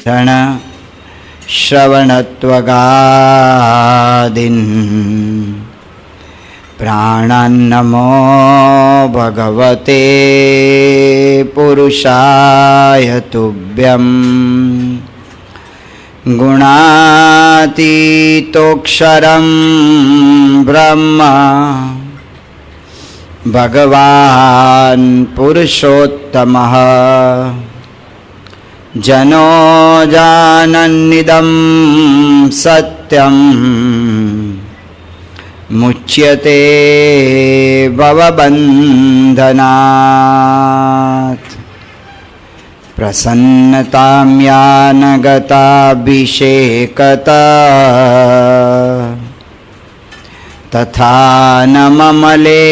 रण श्रवणत्वगादीन् प्राणान्नमो भगवते पुरुषाय तुभ्यं गुणातीतोऽक्षरं ब्रह्म भगवान् पुरुषोत्तमः जनो जानन्निदं सत्यं मुच्यते भवबन्धनात् प्रसन्नतां यानगताभिषेकता तथा न ममले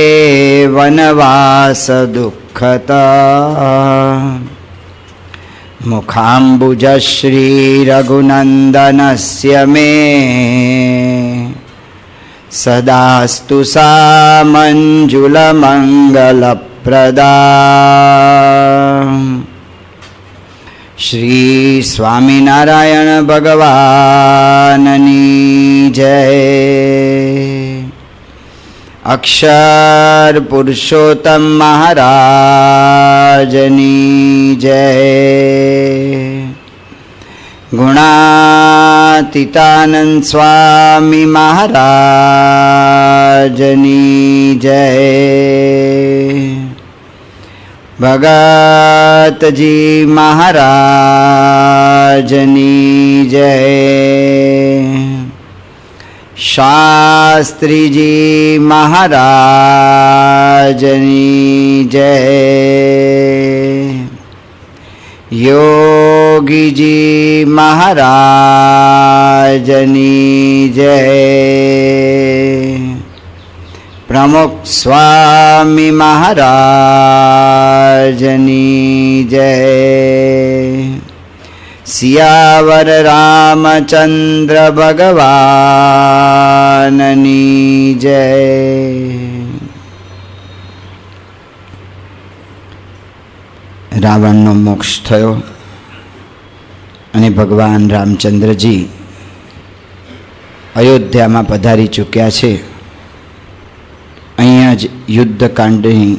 वनवास दुःखता मुखाम्बुज श्रीरघुनन्दनस्य मे सदास्तु सा मञ्जुलमङ्गलप्रदा। श्री स्वामिनारायण भगवाननी जय। अक्षर पुरुषोत्तम महाराजनी जय। गुणातीतानंद स्वामी महाराजनी जय। भगत जी महाराजनी जय। शास्त्री जी महाराजनी जय। योगी जी महाराजनी जय। प्रमुख स्वामी महाराजनी जय। सियावर रामचंद्र भगवाननी जय। रावणનો મોક્ષ થયો અને ભગવાન રામચંદ્રજી અયોધ્યામાં પધારી ચૂક્યા છે। અહીંયા જ યુદ્ધકાંડની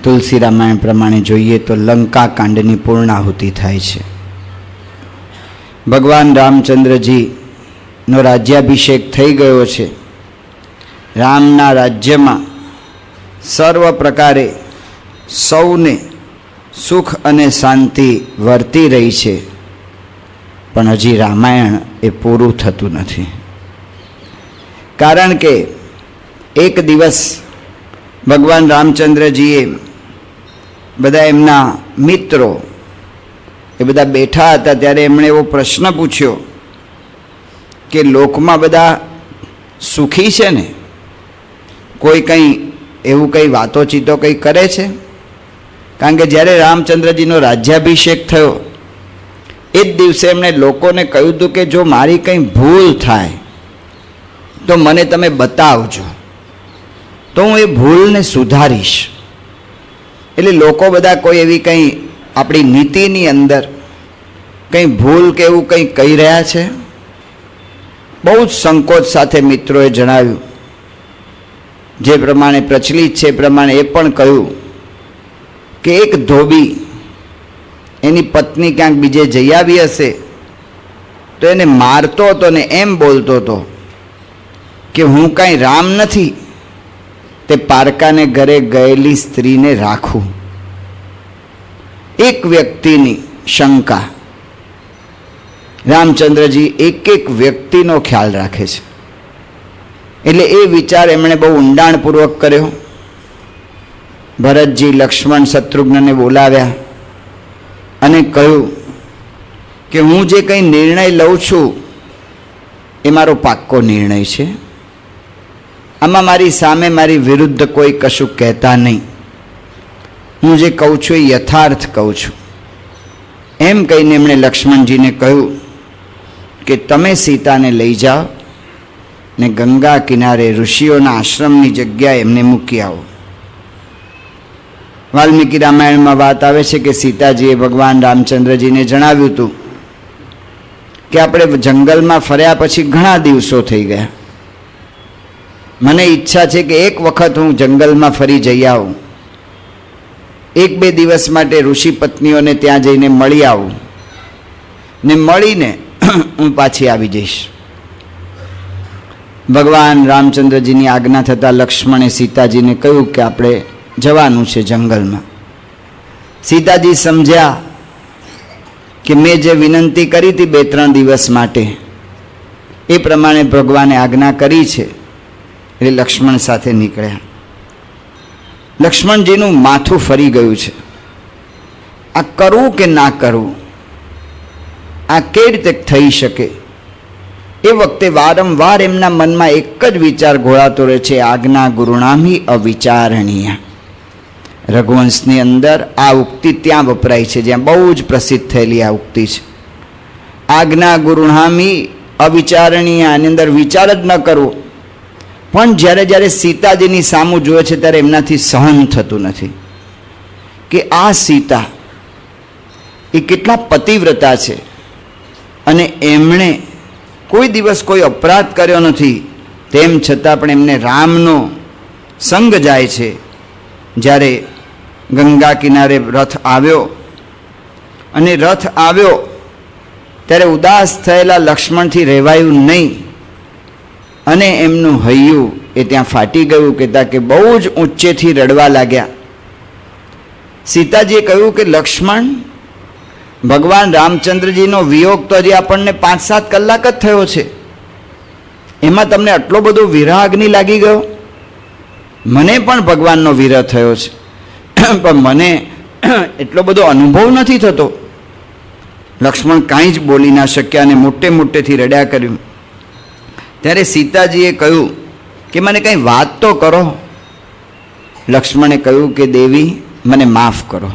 તુલસી રામાયણ પ્રમાણે જોઈએ તો લંકાકાંડની પૂર્ણાહુતિ થાય છે। ભગવાન રામચંદ્રજીનો રાજ્યાભિષેક થઈ ગયો છે। રામના રાજ્યમાં સર્વ પ્રકારે સૌને સુખ અને શાંતિ વર્તી રહી છે, પણ હજી રામાયણ એ પૂરું થતું નથી। કારણ કે એક દિવસ ભગવાન રામચંદ્રજીએ બધા એમના મિત્રો એ બધા બેઠા હતા ત્યારે એમણે એવો પ્રશ્ન પૂછ્યો કે લોકમાં બધા સુખી છે ને? કોઈ કંઈ એવું કંઈ વાતોચીતો કંઈ કરે છે? કારણ કે જ્યારે રામચંદ્રજીનો રાજ્યાભિષેક થયો એ જ દિવસે એમણે લોકોને કહ્યું હતું કે જો મારી કંઈ ભૂલ થાય તો મને તમે બતાવજો, તો હું એ ભૂલને સુધારીશ। એટલે લોકો બધા કોઈ એવી કંઈ આપણી નીતિની અંદર કંઈ ભૂલ કે એવું કંઈ કહી રહ્યા છે? બહુ જ સંકોચ સાથે મિત્રોએ જણાવ્યું। જે પ્રમાણે પ્રચલિત છે એ પ્રમાણે એ પણ કહ્યું કે એક ધોબી એની પત્ની ક્યાંક બીજે જઈ આવી હશે તો એને મારતો હતો ને એમ બોલતો હતો કે હું કાંઈ રામ નથી, તે પારકાને ઘરે ગયેલી સ્ત્રીને રાખું। એક વ્યક્તિની શંકા। રામચંદ્રજી એક એક વ્યક્તિનો ખ્યાલ રાખે છે, એટલે એ વિચાર એમણે બહુ ઊંડાણપૂર્વક કર્યો। ભરતજી લક્ષ્મણ શત્રુઘ્નને બોલાવ્યા અને કહ્યું કે હું જે કંઈ નિર્ણય લઉં છું એ મારો પાક્કો નિર્ણય છે। આમાં મારી સામે મારી વિરુદ્ધ કોઈ કશું કહેતા નહીં। હું જે કહું છું એ યથાર્થ કહું છું। એમ કહીને એમણે લક્ષ્મણજીને કહ્યું કે તમે સીતાને લઈ જાઓ ને ગંગા કિનારે ઋષિઓના આશ્રમની જગ્યાએ એમને મૂકી આવો। વાલ્મીકી રામાયણમાં વાત આવે છે કે સીતાજીએ ભગવાન રામચંદ્રજીને જણાવ્યું હતું કે આપણે જંગલમાં ફર્યા પછી ઘણા દિવસો થઈ ગયા, મને ઈચ્છા છે કે એક વખત હું જંગલમાં ફરી જઈ આવું, 1-2 દિવસ માટે ઋષિ પત્નીઓને ત્યાં જઈને મળી આવું ને મળીને હું પાછી આવી જઈશ. ભગવાન રામચંદ્રજીની આજ્ઞા થતાં લક્ષ્મણે સીતાજીને કહ્યું કે આપણે જવાનું છે જંગલમાં. સીતાજી સમજ્યા કે મેં જે વિનંતી કરી હતી 2-3 દિવસ માટે એ પ્રમાણે ભગવાને આજ્ઞા કરી છે, એટલે લક્ષ્મણ સાથે નીકળ્યા. લક્ષ્મણજીનું માથું ફરી ગયું છે, આ કરવું કે ના કરવું, આ કેવી રીતે થઈ શકે. એ વખતે વારંવાર એમના મનમાં એક જ વિચાર ઘોળાતો રહે છે, આજ્ઞા ગુરુણામી અવિચારણીય. રઘુવંશની અંદર આ ઉક્તિ ત્યાં વપરાય છે જ્યાં બહુ જ પ્રસિદ્ધ થયેલી આ ઉક્તિ છે. આજ્ઞા ગુરુણામી અવિચારણીય, આની અંદર વિચાર જ ન કરવો. પણ જ્યારે જ્યારે સીતાજીની સામું જુએ છે ત્યારે એમનાથી સહન થતું નથી કે આ સીતા એ કેટલા પતિવ્રતા છે અને એમણે કોઈ દિવસ કોઈ અપરાધ કર્યો નથી, તેમ છતાં પણ એમને રામનો સંગ જાય છે. જ્યારે ગંગા કિનારે રથ આવ્યો અને રથ આવ્યો ત્યારે ઉદાસ થયેલા લક્ષ્મણથી રહેવાયું નહીં અને એમનું હૈયું એ ત્યાં ફાટી ગયું, કહેતા કે બહુ જ ઊંચેથી રડવા લાગ્યા. સીતાજીએ કહ્યું કે લક્ષ્મણ, ભગવાન રામચંદ્રજીનો વિયોગ તો હજી આપણને 5-7 કલાક જ થયો છે, એમાં તમને આટલો બધો વિરહાગ્નિ લાગી ગયો. મને પણ ભગવાનનો વિરહ થયો છે, પણ મને એટલો બધો અનુભવ નથી થતો. લક્ષ્મણ કાંઈ જ બોલી ના શક્યા અને મોટેથી રડ્યા કર્યું. ત્યારે સીતાજીએ કહ્યું કે મને કંઈ વાત તો કરો. લક્ષ્મણે કહ્યું કે દેવી, મને માફ કરો,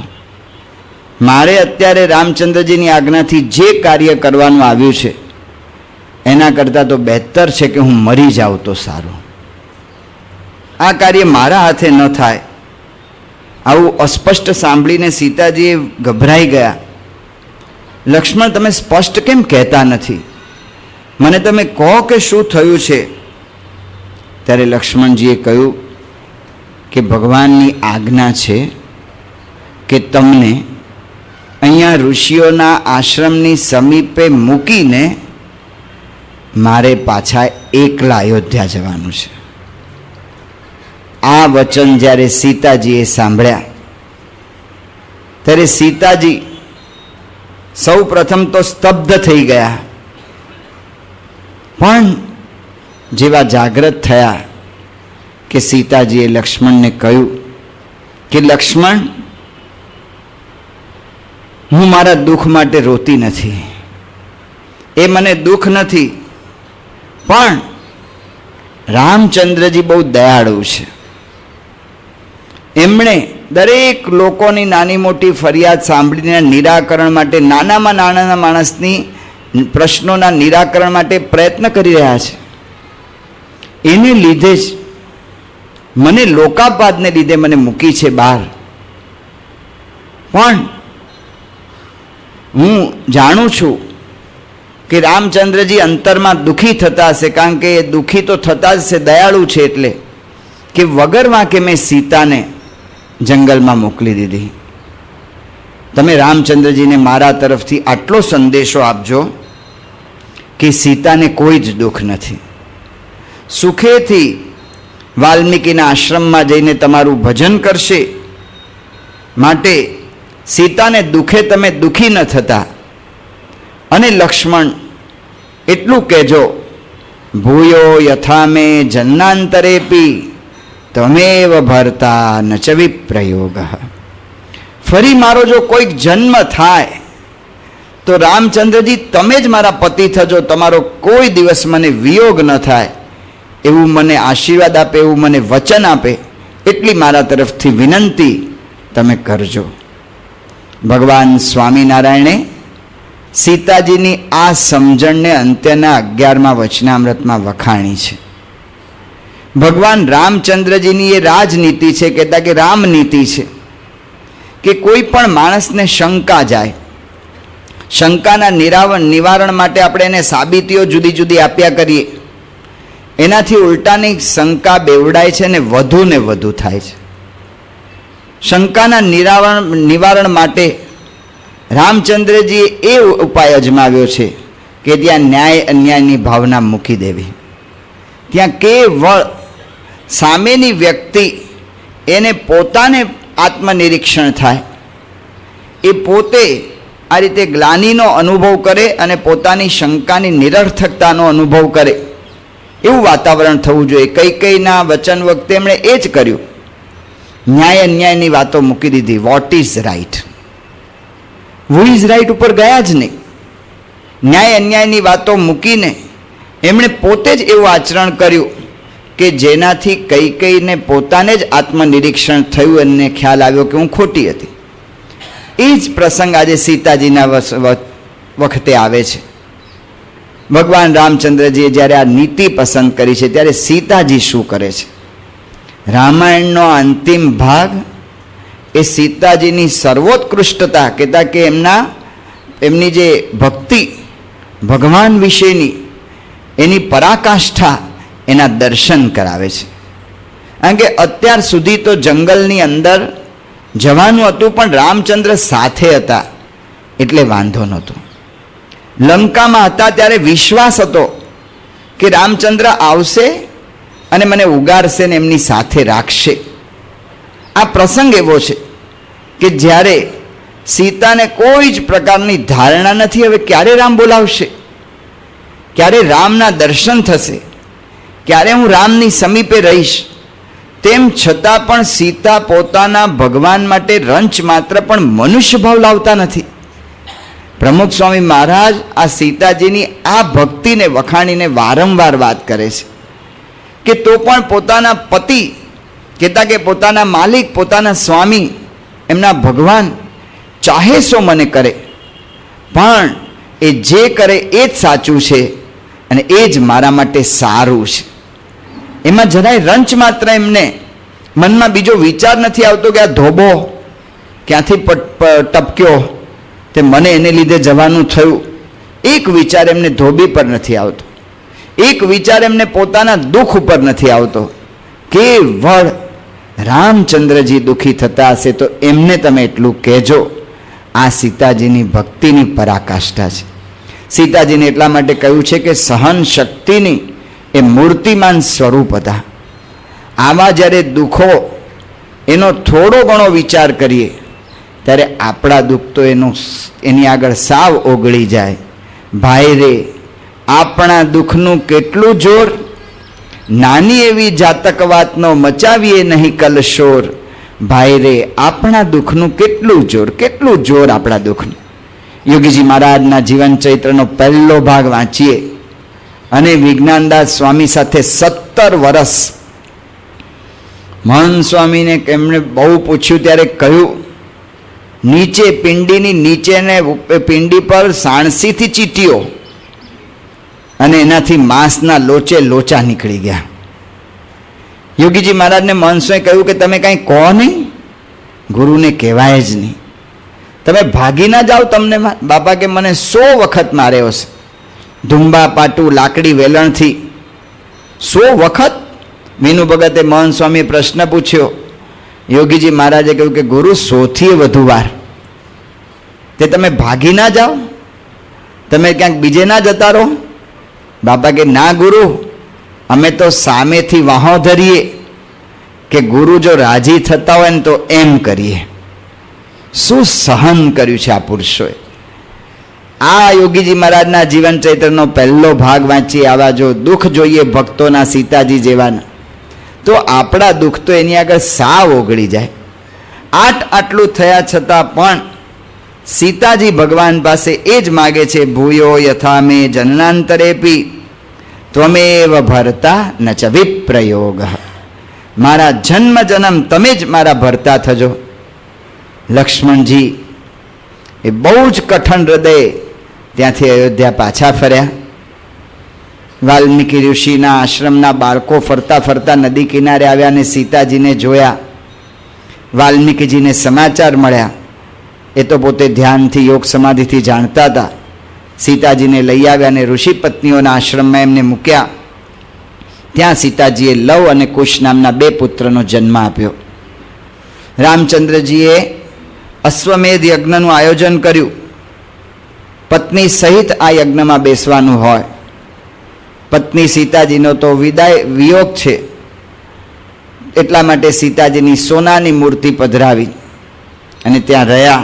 મારે અત્યારે રામચંદ્રજીની આજ્ઞાથી જે કાર્ય કરવાનું આવ્યું છે એના કરતાં તો બહેતર છે કે હું મરી જાઉં તો સારું. આ કાર્ય મારા હાથે ન થાય. આવું અસ્પષ્ટ સાંભળીને સીતાજીએ ગભરાઈ ગયા. લક્ષ્મણ, તમે સ્પષ્ટ કેમ કહેતા નથી? મને તમે કહો કે શું થયું છે. ત્યારે લક્ષ્મણજીએ કહ્યું કે ભગવાનની આજ્ઞા છે કે તમને અહીંયા ઋષિઓના આશ્રમની સમીપે મૂકીને મારે પાછા એકલા અયોધ્યા જવાનું છે. આ વચન જ્યારે સીતાજીએ સાંભળ્યા ત્યારે સીતાજી સૌ પ્રથમ તો સ્તબ્ધ થઈ ગયા, પણ જેવા જાગૃત થયા કે સીતાજીએ લક્ષ્મણને કહ્યું કે લક્ષ્મણ, હું મારા દુઃખ માટે રોતી નથી, એ મને દુઃખ નથી, પણ રામચંદ્રજી બહુ દયાળુ છે. એમણે દરેક લોકોની નાની મોટી ફરિયાદ સાંભળીને નિરાકરણ માટે, નાનામાં નાના માણસની પ્રશ્નોના નિરાકરણ માટે પ્રયત્ન કરી રહ્યા છે. એને લીધે જ મને લોકાપાદને લીધે મને મૂકી છે બહાર. પણ હું જાણું છું કે રામચંદ્રજી અંતરમાં દુઃખી થતા હશે, કારણ કે એ દુઃખી તો થતા જ છે, દયાળુ છે, એટલે કે વગર વાંકે મેં સીતાને જંગલમાં મોકલી દીધી. તમે રામચંદ્રજીને મારા તરફથી આટલો સંદેશો આપજો કે સીતાને કોઈ જ દુઃખ નથી. સુખેથી વાલ્મીકીના આશ્રમમાં જઈને તમારું ભજન કરશે, માટે સીતાને દુઃખે તમે દુઃખી ન થતા. અને લક્ષ્મણ, એટલું કહેજો, ભૂયો યથા મે જન્નાંતરેપી તમેવ ભરતા ન ચ વિપ્રયોગ. ફરી મારો જો કોઈક જન્મ થાય તો રામચંદ્રજી તમે જ મારા પતિ થજો, તમારો કોઈ દિવસ મને વિયોગ ન થાય એવું મને આશીર્વાદ આપે, એવું મને વચન આપે, એટલી મારા તરફથી વિનંતી તમે કરજો. ભગવાન સ્વામિનારાયણે સીતાજીની આ સમજણને અંત્યના 11મા વચનામૃતમાં વખાણી છે. ભગવાન રામચંદ્રજીની એ રાજનીતિ છે, કહેતા કે રામનીતિ છે કે કોઈ પણ માણસને શંકા જાય શંકાના નિવારણ માટે આપણે એને સાબિતીઓ જુદી જુદી આપ્યા કરીએ, એનાથી ઉલટાની શંકા બેવડાય છે ને વધુ થાય છે. શંકાના નિવારણ માટે રામચંદ્રજીએ એ ઉપાય અજમાવ્યો છે કે ત્યાં ન્યાય અન્યાયની ભાવના મૂકી દેવી. ત્યાં કેવળ સામેની વ્યક્તિ એને પોતાને આત્મનિરીક્ષણ થાય, એ પોતે આ રીતે ગ્લાનિનો અનુભવ કરે અને પોતાની શંકાની નિરર્થકતાનો અનુભવ કરે, એવું વાતાવરણ થવું જોઈએ. કૈકેયીના વચન વખતે એમણે એ જ કર્યું. ન્યાય અન્યાયની વાતો મૂકી દીધી. What is right, who is right ઉપર ગયા જ નહીં. ન્યાય અન્યાયની વાતો મૂકીને એમણે પોતે જ એવું આચરણ કર્યું કે જેનાથી કૈકેયીને પોતાને જ આત્મનિરીક્ષણ થયું અને ખ્યાલ આવ્યો કે હું ખોટી હતી. એ જ પ્રસંગ આજે સીતાજીના વખતે આવે છે. ભગવાન રામચંદ્રજીએ જ્યારે આ નીતિ પસંદ કરી છે ત્યારે સીતાજી શું કરે છે? રામાયણનો અંતિમ ભાગ એ સીતાજીની સર્વોત્કૃષ્ટતા કહેતા કે એમની જે ભક્તિ ભગવાન વિશેની એની પરાકાષ્ઠા એના દર્શન કરાવે છે. કારણ કે અત્યાર સુધી તો જંગલની અંદર જવાનું હતું, પણ રામચંદ્ર સાથે હતા એટલે વાંધો નહોતો. લંકામાં હતા ત્યારે વિશ્વાસ હતો કે રામચંદ્ર આવશે અને મને ઉગારશે ને એમની સાથે રાખશે. આ પ્રસંગ એવો છે કે જ્યારે સીતાને કોઈ જ પ્રકારની ધારણા નથી હવે ક્યારે રામ બોલાવશે, ક્યારે રામના દર્શન થશે, ક્યારે હું રામની સમીપે રહીશ. તેમ છતાં પણ સીતા પોતાના ભગવાન માટે રંચ માત્ર પણ મનુષ્ય ભાવ લાવતા નથી. પ્રમુખ સ્વામી મહારાજ આ સીતાજીની આ ભક્તિને વખાણીને વારંવાર વાત કરે છે કે તો પણ પોતાના પતિ કહેતા કે પોતાના માલિક, પોતાના સ્વામી, એમના ભગવાન ચાહે સો મને કરે, પણ એ જે કરે એ જ સાચું છે અને એ જ મારા માટે સારું છે. એમાં જરાય રંચ માત્ર એમને મનમાં બીજો વિચાર નથી આવતો કે આ ધોબો ક્યાંથી ટપક્યો તે મને એને લીધે જવાનું થયું. એક વિચાર એમને ધોબી પર નથી આવતો, એક વિચાર એમને પોતાના દુઃખ ઉપર નથી આવતો. કેવળ રામચંદ્રજી દુઃખી થતા હશે તો એમને તમે એટલું કહેજો. આ સીતાજીની ભક્તિની પરાકાષ્ઠા છે. સીતાજીને એટલા માટે કહ્યું છે કે સહન શક્તિની એ મૂર્તિમાન સ્વરૂપ હતા. આવા જ્યારે દુઃખો એનો થોડો ઘણો વિચાર કરીએ ત્યારે આપણા દુઃખ તો એની આગળ સાવ ઓગળી જાય. ભાઈ રે, આપણા દુઃખનું કેટલું જોર, નાની એવી જાતક વાતનો મચાવીએ નહીં કલશોર. ભાઈ રે, આપણા દુઃખનું કેટલું જોર આપણા દુઃખનું. યોગીજી મહારાજના જીવન ચૈત્રનો પહેલો ભાગ વાંચીએ અને વિજ્ઞાનદાસ સ્વામી સાથે 17 વર્ષ મહંત સ્વામીને એમણે બહુ પૂછ્યું ત્યારે કહ્યું, નીચે પિંડીની નીચે ને પિંડી પર સાણસીથી ચીટીઓ અને એનાથી માંસના લોચા નીકળી ગયા. યોગીજી મહારાજને મહંતોએ કહ્યું કે તમે કાંઈ કહો નહીં, ગુરુને કહેવાય જ નહીં, તમે ભાગી ના જાઓ. તમને બાપા કે મને 100 વખત માર્યો છે, ધુંબા પાટું લાકડી વેલણથી 100 વખત. મીનુ ભગતે મહંત સ્વામીએ પ્રશ્ન પૂછ્યો. યોગીજી મહારાજે કહ્યું કે ગુરુ 100થી વધુ વાર. તે તમે ભાગી ના જાઓ, તમે ક્યાંક બીજે ના જતા રહો. બાપા કે ના ગુરુ, અમે તો સામેથી વાહો ધરીએ કે ગુરુ જો રાજી થતા હોય ને તો એમ કરીએ. શું સહન કર્યું છે આ પુરુષોએ. આ યોગીજી મહારાજના જીવન ચૈત્રનો પહેલો ભાગ વાંચીએ, આવા જો દુઃખ જોઈએ ભક્તોના સીતાજી જેવાના, તો આપણા દુઃખ તો એની આગળ સાવ ઓગળી જાય. આટલું થયા છતાં પણ સીતાજી ભગવાન પાસે એ જ માગે છે, ભૂયો યથા મે જનનાંતરેપી ત્વમેવ ભરતા ન ચ વિપ્રયોગ. મારા જન્મ જન્મ તમે જ મારા ભરતા થજો. લક્ષ્મણજી એ બહુ જ કઠણ હૃદય ત્યાંથી અયોધ્યા પાછા ફર્યા. વાલ્મીકી ઋષિના આશ્રમના બાળકો ફરતા ફરતા નદી કિનારે આવ્યા અને સીતાજીને જોયા. વાલ્મીકીજીને સમાચાર મળ્યા એ તો પોતે ધ્યાનથી યોગ સમાધિથી જાણતા હતા. સીતાજીને લઈ આવ્યા અને ઋષિ પત્નીઓના આશ્રમમાં એમને મૂક્યા. ત્યાં સીતાજીએ લવ અને કુશ નામના 2 પુત્રનો જન્મ આપ્યો. રામચંદ્રજીએ અશ્વમેધ યજ્ઞનું આયોજન કર્યું. પત્ની સહિત આ યજ્ઞમાં બેસવાનું હોય. પત્ની સીતાજીનો તો વિયોગ છે, એટલા માટે સીતાજીની સોનાની મૂર્તિ પધરાવી અને ત્યાં રહ્યા.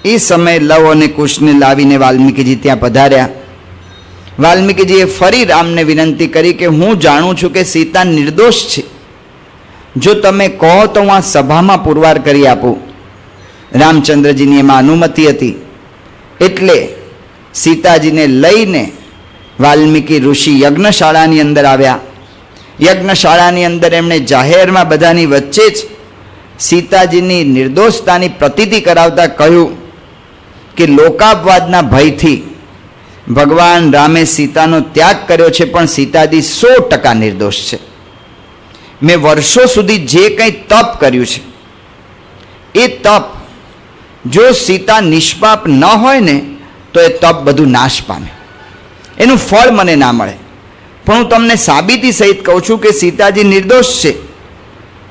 એ સમયે લવ અને કુશને લાવીને વાલ્મીકીજી ત્યાં પધાર્યા. વાલ્મીકીજીએ ફરી રામને વિનંતી કરી કે હું જાણું છું કે સીતા નિર્દોષ છે, જો તમે કહો તો હું આ સભામાં પુરવાર કરી આપું. રામચંદ્રજીની એમાં અનુમતિ હતી. એટલે સીતાજીને લઈને વાલ્મીકી ઋષિ યજ્ઞશાળાની અંદર આવ્યા. યજ્ઞશાળાની અંદર એમણે જાહેરમાં બધાની વચ્ચે જ સીતાજીની નિર્દોષતાની પ્રતીતિ કરાવતા કહ્યું કે લોકાપવાદના ભયથી ભગવાન રામે સીતાનો ત્યાગ કર્યો છે, પણ સીતાજી 100% નિર્દોષ છે. મેં વર્ષો સુધી જે કંઈ તપ કર્યું છે એ તપ જો સીતા નિષ્પાપ ન હોય ને તો એ તપ બધું નાશ પામે, એનું ફળ મને ના મળે. પણ હું તમને સાબિતી સહિત કહું છું કે સીતાજી નિર્દોષ છે,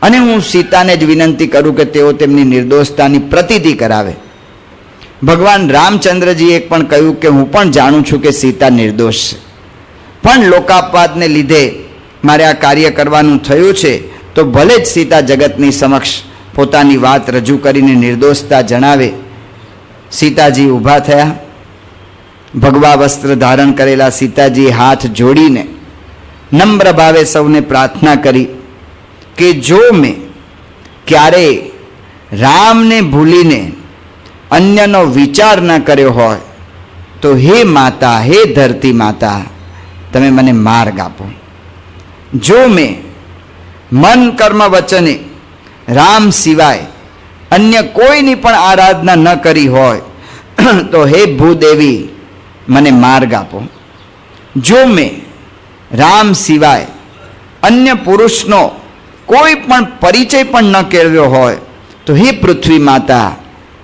અને હું સીતાને જ વિનંતી કરું કે તેઓ તેમની નિર્દોષતાની પ્રતીતિ કરાવે. ભગવાન રામચંદ્રજીએ પણ કહ્યું કે હું પણ જાણું છું કે સીતા નિર્દોષ છે, પણ લોકાપવાદને લીધે મારે આ કાર્ય કરવાનું થયું છે, તો ભલે જ સીતા જગતની સમક્ષ પોતાની વાત રજૂ કરીને નિર્દોષતા જણાવે. સીતાજી ઊભા થયા. ભગવા વસ્ત્ર ધારણ કરેલા સીતાજીએ હાથ જોડીને નમ્ર ભાવે સૌને પ્રાર્થના કરી કે જો મેં ક્યારેય રામને ભૂલીને અન્યનો વિચાર ન કર્યો હોય તો હે માતા, હે ધરતી માતા, તમે મને માર્ગ આપો. જો મેં મન કર્મ વચને રામ સિવાય અન્ય કોઈની પણ આરાધના ન કરી હોય તો હે ભૂદેવી મને માર્ગ આપો. જો મેં રામ સિવાય અન્ય પુરુષનો કોઈ પણ પરિચય પણ ન કેળવ્યો હોય તો હે પૃથ્વી માતા,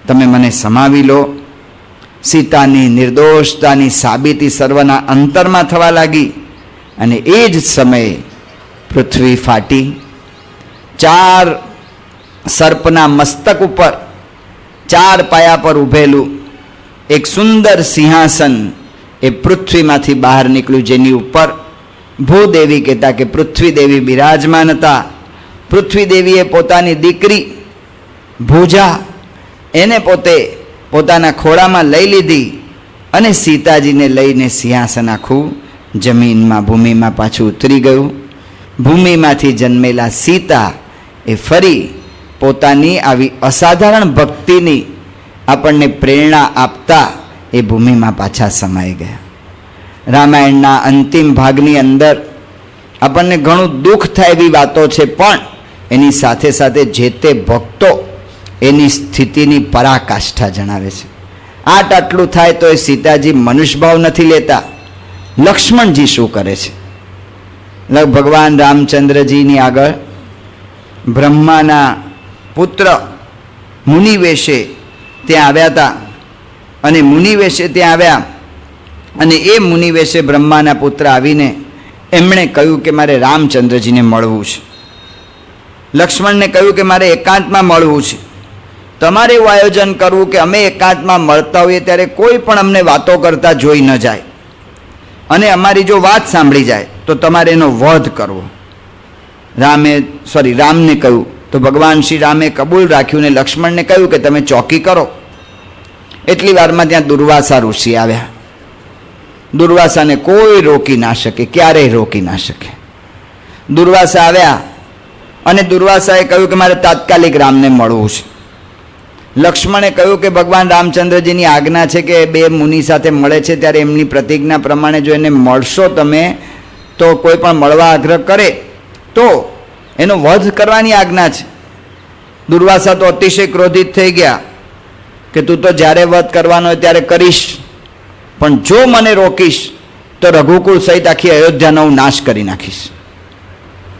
તમે મને સમાવી લો. સીતાની નિર્દોષતાની સાબિતી સર્વના અંતરમાં થવા લાગી, અને એ જ સમયે પૃથ્વી ફાટી. 4 સર્પના મસ્તક ઉપર 4 પાયા પર ઊભેલું એક સુંદર સિંહાસન એ પૃથ્વીમાંથી બહાર નીકળ્યું, જેની ઉપર ભૂદેવી કહેતા કે પૃથ્વી દેવી બિરાજમાન હતા. પૃથ્વી દેવીએ પોતાની દીકરી ભૂજા એને પોતે પોતાના ખોળામાં લઈ લીધી, અને સીતાજીને લઈને સિંહાસન આખું જમીનમાં ભૂમિમાં પાછું ઉતરી ગયું. ભૂમિમાંથી જન્મેલા સીતા એ ફરી પોતાની આવી અસાધારણ ભક્તિની આપણને પ્રેરણા આપતા એ ભૂમિમાં પાછા સમાઈ ગયા. રામાયણના અંતિમ ભાગની અંદર આપણને ઘણું દુઃખ થાય એવી વાતો છે, પણ એની સાથે સાથે જે તે ભક્તો એની સ્થિતિની પરાકાષ્ઠા જણાવે છે. આટલું થાય તો એ સીતાજી મનુષ્યભાવ નથી લેતા. લક્ષ્મણજી શું કરે છે? ભગવાન રામચંદ્રજીની આગળ બ્રહ્માના પુત્ર મુનિવેશે ત્યાં આવ્યા હતા, અને મુનિવેશે ત્યાં આવ્યા, અને એ મુનિવેશે બ્રહ્માના પુત્ર આવીને એમણે કહ્યું કે મારે રામચંદ્રજીને મળવું છે. લક્ષ્મણને કહ્યું કે મારે એકાંતમાં મળવું છે. તમારે એવું આયોજન કરવું કે અમે એકાંતમાં મળતા હોઈએ ત્યારે કોઈ પણ અમને વાતો કરતા જોઈ ન જાય, અને અમારી જો વાત સાંભળી જાય તો તમારે એનો વધ કરવો. રામને કહ્યું તો ભગવાન શ્રી રામે કબૂલ રાખ્યું, ને લક્ષ્મણને કહ્યું કે તમે ચોકી કરો. એટલી વારમાં ત્યાં દુર્વાસા ઋષિ આવ્યા. દુર્વાસાને કોઈ રોકી ના શકે, ક્યારેય રોકી ના શકે. દુર્વાસા આવ્યા અને દુર્વાસાએ કહ્યું કે મારે તાત્કાલિક રામને મળવું છે. લક્ષ્મણે કહ્યું કે ભગવાન રામચંદ્રજીની આજ્ઞા છે કે 2 મુનિ સાથે મળે છે ત્યારે એમની પ્રતિજ્ઞા પ્રમાણે જો એને મળશો તમે તો કોઈ પણ મળવા આગ્રહ કરે તો એનો વધ કરવાની આજ્ઞા છે. દુર્વાસા તો અતિશય ક્રોધિત થઈ ગયા કે તું તો જ્યારે વધ કરવાનો હોય ત્યારે કરીશ, પણ જો મને રોકીશ તો રઘુકુળ સહિત આખી અયોધ્યાનો હું નાશ કરી નાખીશ.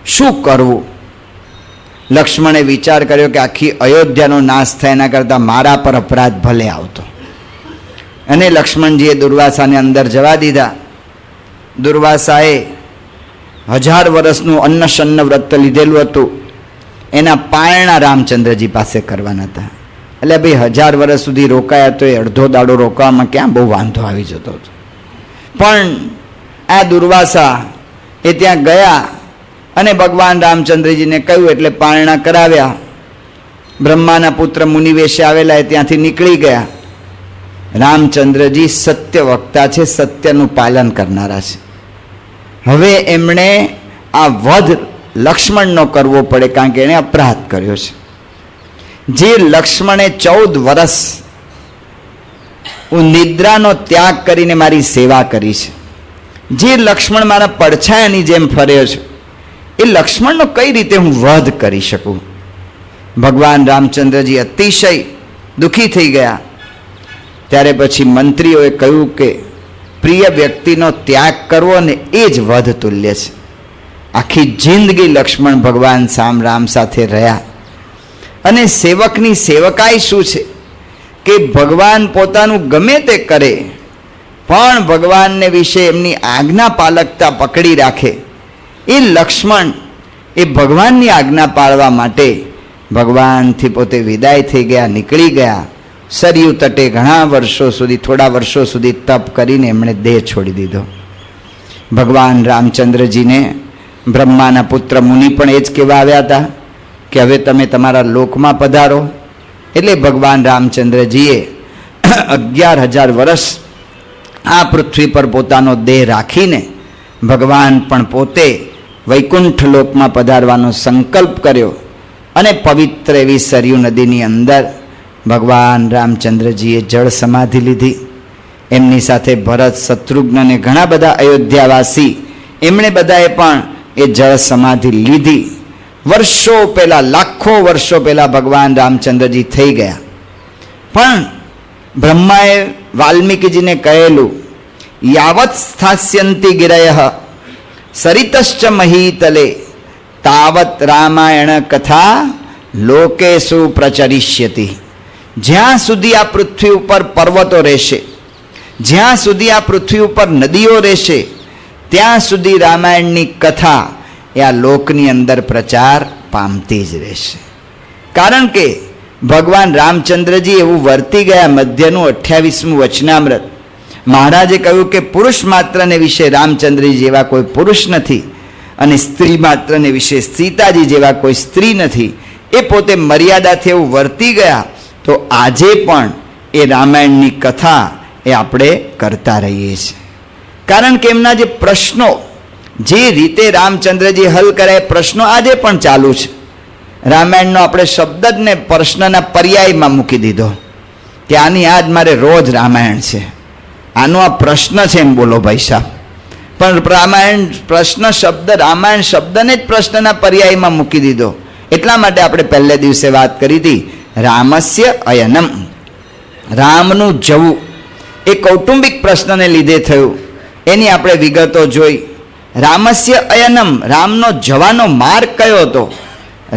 શું કરવું? લક્ષ્મણે વિચાર કર્યો કે આખી અયોધ્યાનો નાશ થાય એના કરતાં મારા પર અપરાધ ભલે આવતો. અને લક્ષ્મણજીએ દુર્વાસાને અંદર જવા દીધા. દુર્વાસાએ 1000 વર્ષનું અન્નશન્ન વ્રત લીધેલું હતું, એના પારણા રામચંદ્રજી પાસે કરવાના હતા. એટલે ભાઈ 1000 વર્ષ સુધી રોકાયા તો એ અડધો દાડો રોકાવામાં ક્યાં બહુ વાંધો આવી જતો હતો. પણ આ દુર્વાસા એ ત્યાં ગયા અને ભગવાન રામચંદ્રજીને કહ્યું એટલે પારણા કરાવ્યા. બ્રહ્માના પુત્ર મુનિવેશે આવેલા એ ત્યાંથી નીકળી ગયા. રામચંદ્રજી સત્ય વક્તા છે, સત્યનું પાલન કરનારા છે. હવે એમણે આ વધ લક્ષ્મણનો કરવો પડે, કારણ કે એણે અપરાધ કર્યો છે. જે લક્ષ્મણે 14 વર્ષ હું નિદ્રાનો ત્યાગ કરીને મારી સેવા કરી છે, જે લક્ષ્મણ મારા પડછાયાની જેમ ફર્યો છે, એ લક્ષ્મણનો કઈ રીતે હું વધ કરી શકું? ભગવાન રામચંદ્રજી અતિશય દુઃખી થઈ ગયા. ત્યારે પછી મંત્રીઓએ કહ્યું કે પ્રિય વ્યક્તિનો ત્યાગ કરવો ને એ જ વધ તુલ્ય છે. આખી જિંદગી લક્ષ્મણ ભગવાન રામ સાથે રહ્યા. અને સેવકની સેવકાઈ શું છે કે ભગવાન પોતાનું ગમે તે કરે પણ ભગવાનને વિશે એમની આજ્ઞા પાલકતા પકડી રાખે. એ લક્ષ્મણ એ ભગવાનની આજ્ઞા પાળવા માટે ભગવાનથી પોતે વિદાય થઈ ગયા, નીકળી ગયા. સરયુ તટે ઘણા વર્ષો સુધી, થોડા વર્ષો સુધી તપ કરીને એમણે દેહ છોડી દીધો. ભગવાન રામચંદ્રજીને બ્રહ્માના પુત્ર મુનિ પણ એ જ કહેવા આવ્યા હતા કે હવે તમે તમારા લોકમાં પધારો. એટલે ભગવાન રામચંદ્રજીએ 11,000 વર્ષ આ પૃથ્વી પર પોતાનો દેહ રાખીને ભગવાન પણ પોતે વૈકુંઠ લોકમાં પધારવાનો સંકલ્પ કર્યો. અને પવિત્ર એવી સરયુ નદીની અંદર ભગવાન રામચંદ્રજીએ જળ સમાધિ લીધી. એમની સાથે ભરત, શત્રુઘ્ન અને ઘણા બધા અયોધ્યાવાસી એમણે બધાએ પણ એ જળ સમાધિ લીધી. વર્ષો પહેલાં, લાખો વર્ષો પહેલાં ભગવાન રામચંદ્રજી થઈ ગયા. પણ બ્રહ્માએ વાલ્મીકીજીને કહેલું, યાવત સ્થાસ્યંતિ ગિરય સરિતશ્ચ મહીતલે તાવત રામાયણ કથા લોકેશુ પ્રચરિષ્યતિ. જ્યાં સુધી આ પૃથ્વી ઉપર પર્વતો રહેશે, જ્યાં સુધી આ પૃથ્વી ઉપર નદીઓ રહેશે, ત્યાં સુધી રામાયણની કથા એ આ લોકની અંદર પ્રચાર પામતી જ રહેશે. કારણ કે ભગવાન રામચંદ્રજી એવું વર્તી ગયા. મધ્યનું 28મું વચનામૃત મહારાજે કહ્યું કે પુરુષ માત્રને વિશે રામચંદ્રજી જેવા કોઈ પુરુષ નથી, અને સ્ત્રી માત્રને વિશે સીતાજી જેવા કોઈ સ્ત્રી નથી. એ પોતે મર્યાદાથી એવું વર્તી ગયા. તો આજે પણ એ રામાયણની કથા એ આપણે કરતા રહીએ છીએ. કારણ કે એમના જે પ્રશ્નો, જે રીતે રામચંદ્રજી હલ કરે પ્રશ્નો આજે પણ ચાલુ છે. રામાયણનો આપણે શબ્દ જ ને પ્રશ્નના પર્યાયમાં મૂકી દીધો કે આની આજ મારે રોજ રામાયણ છે, આનો આ પ્રશ્ન છે એમ બોલો ભાઈ સાહેબ. પણ રામાયણ પ્રશ્ન શબ્દ, રામાયણ શબ્દને જ પ્રશ્નના પર્યાયમાં મૂકી દીધો. એટલા માટે આપણે પહેલે દિવસે વાત કરી હતી રામસ્ય અયનમ, રામનું જવું એ કૌટુંબિક પ્રશ્નને લીધે થયું. એની આપણે વિગતો જોઈ. રામસ્ય અયનમ, રામનો જવાનો માર્ગ કયો હતો?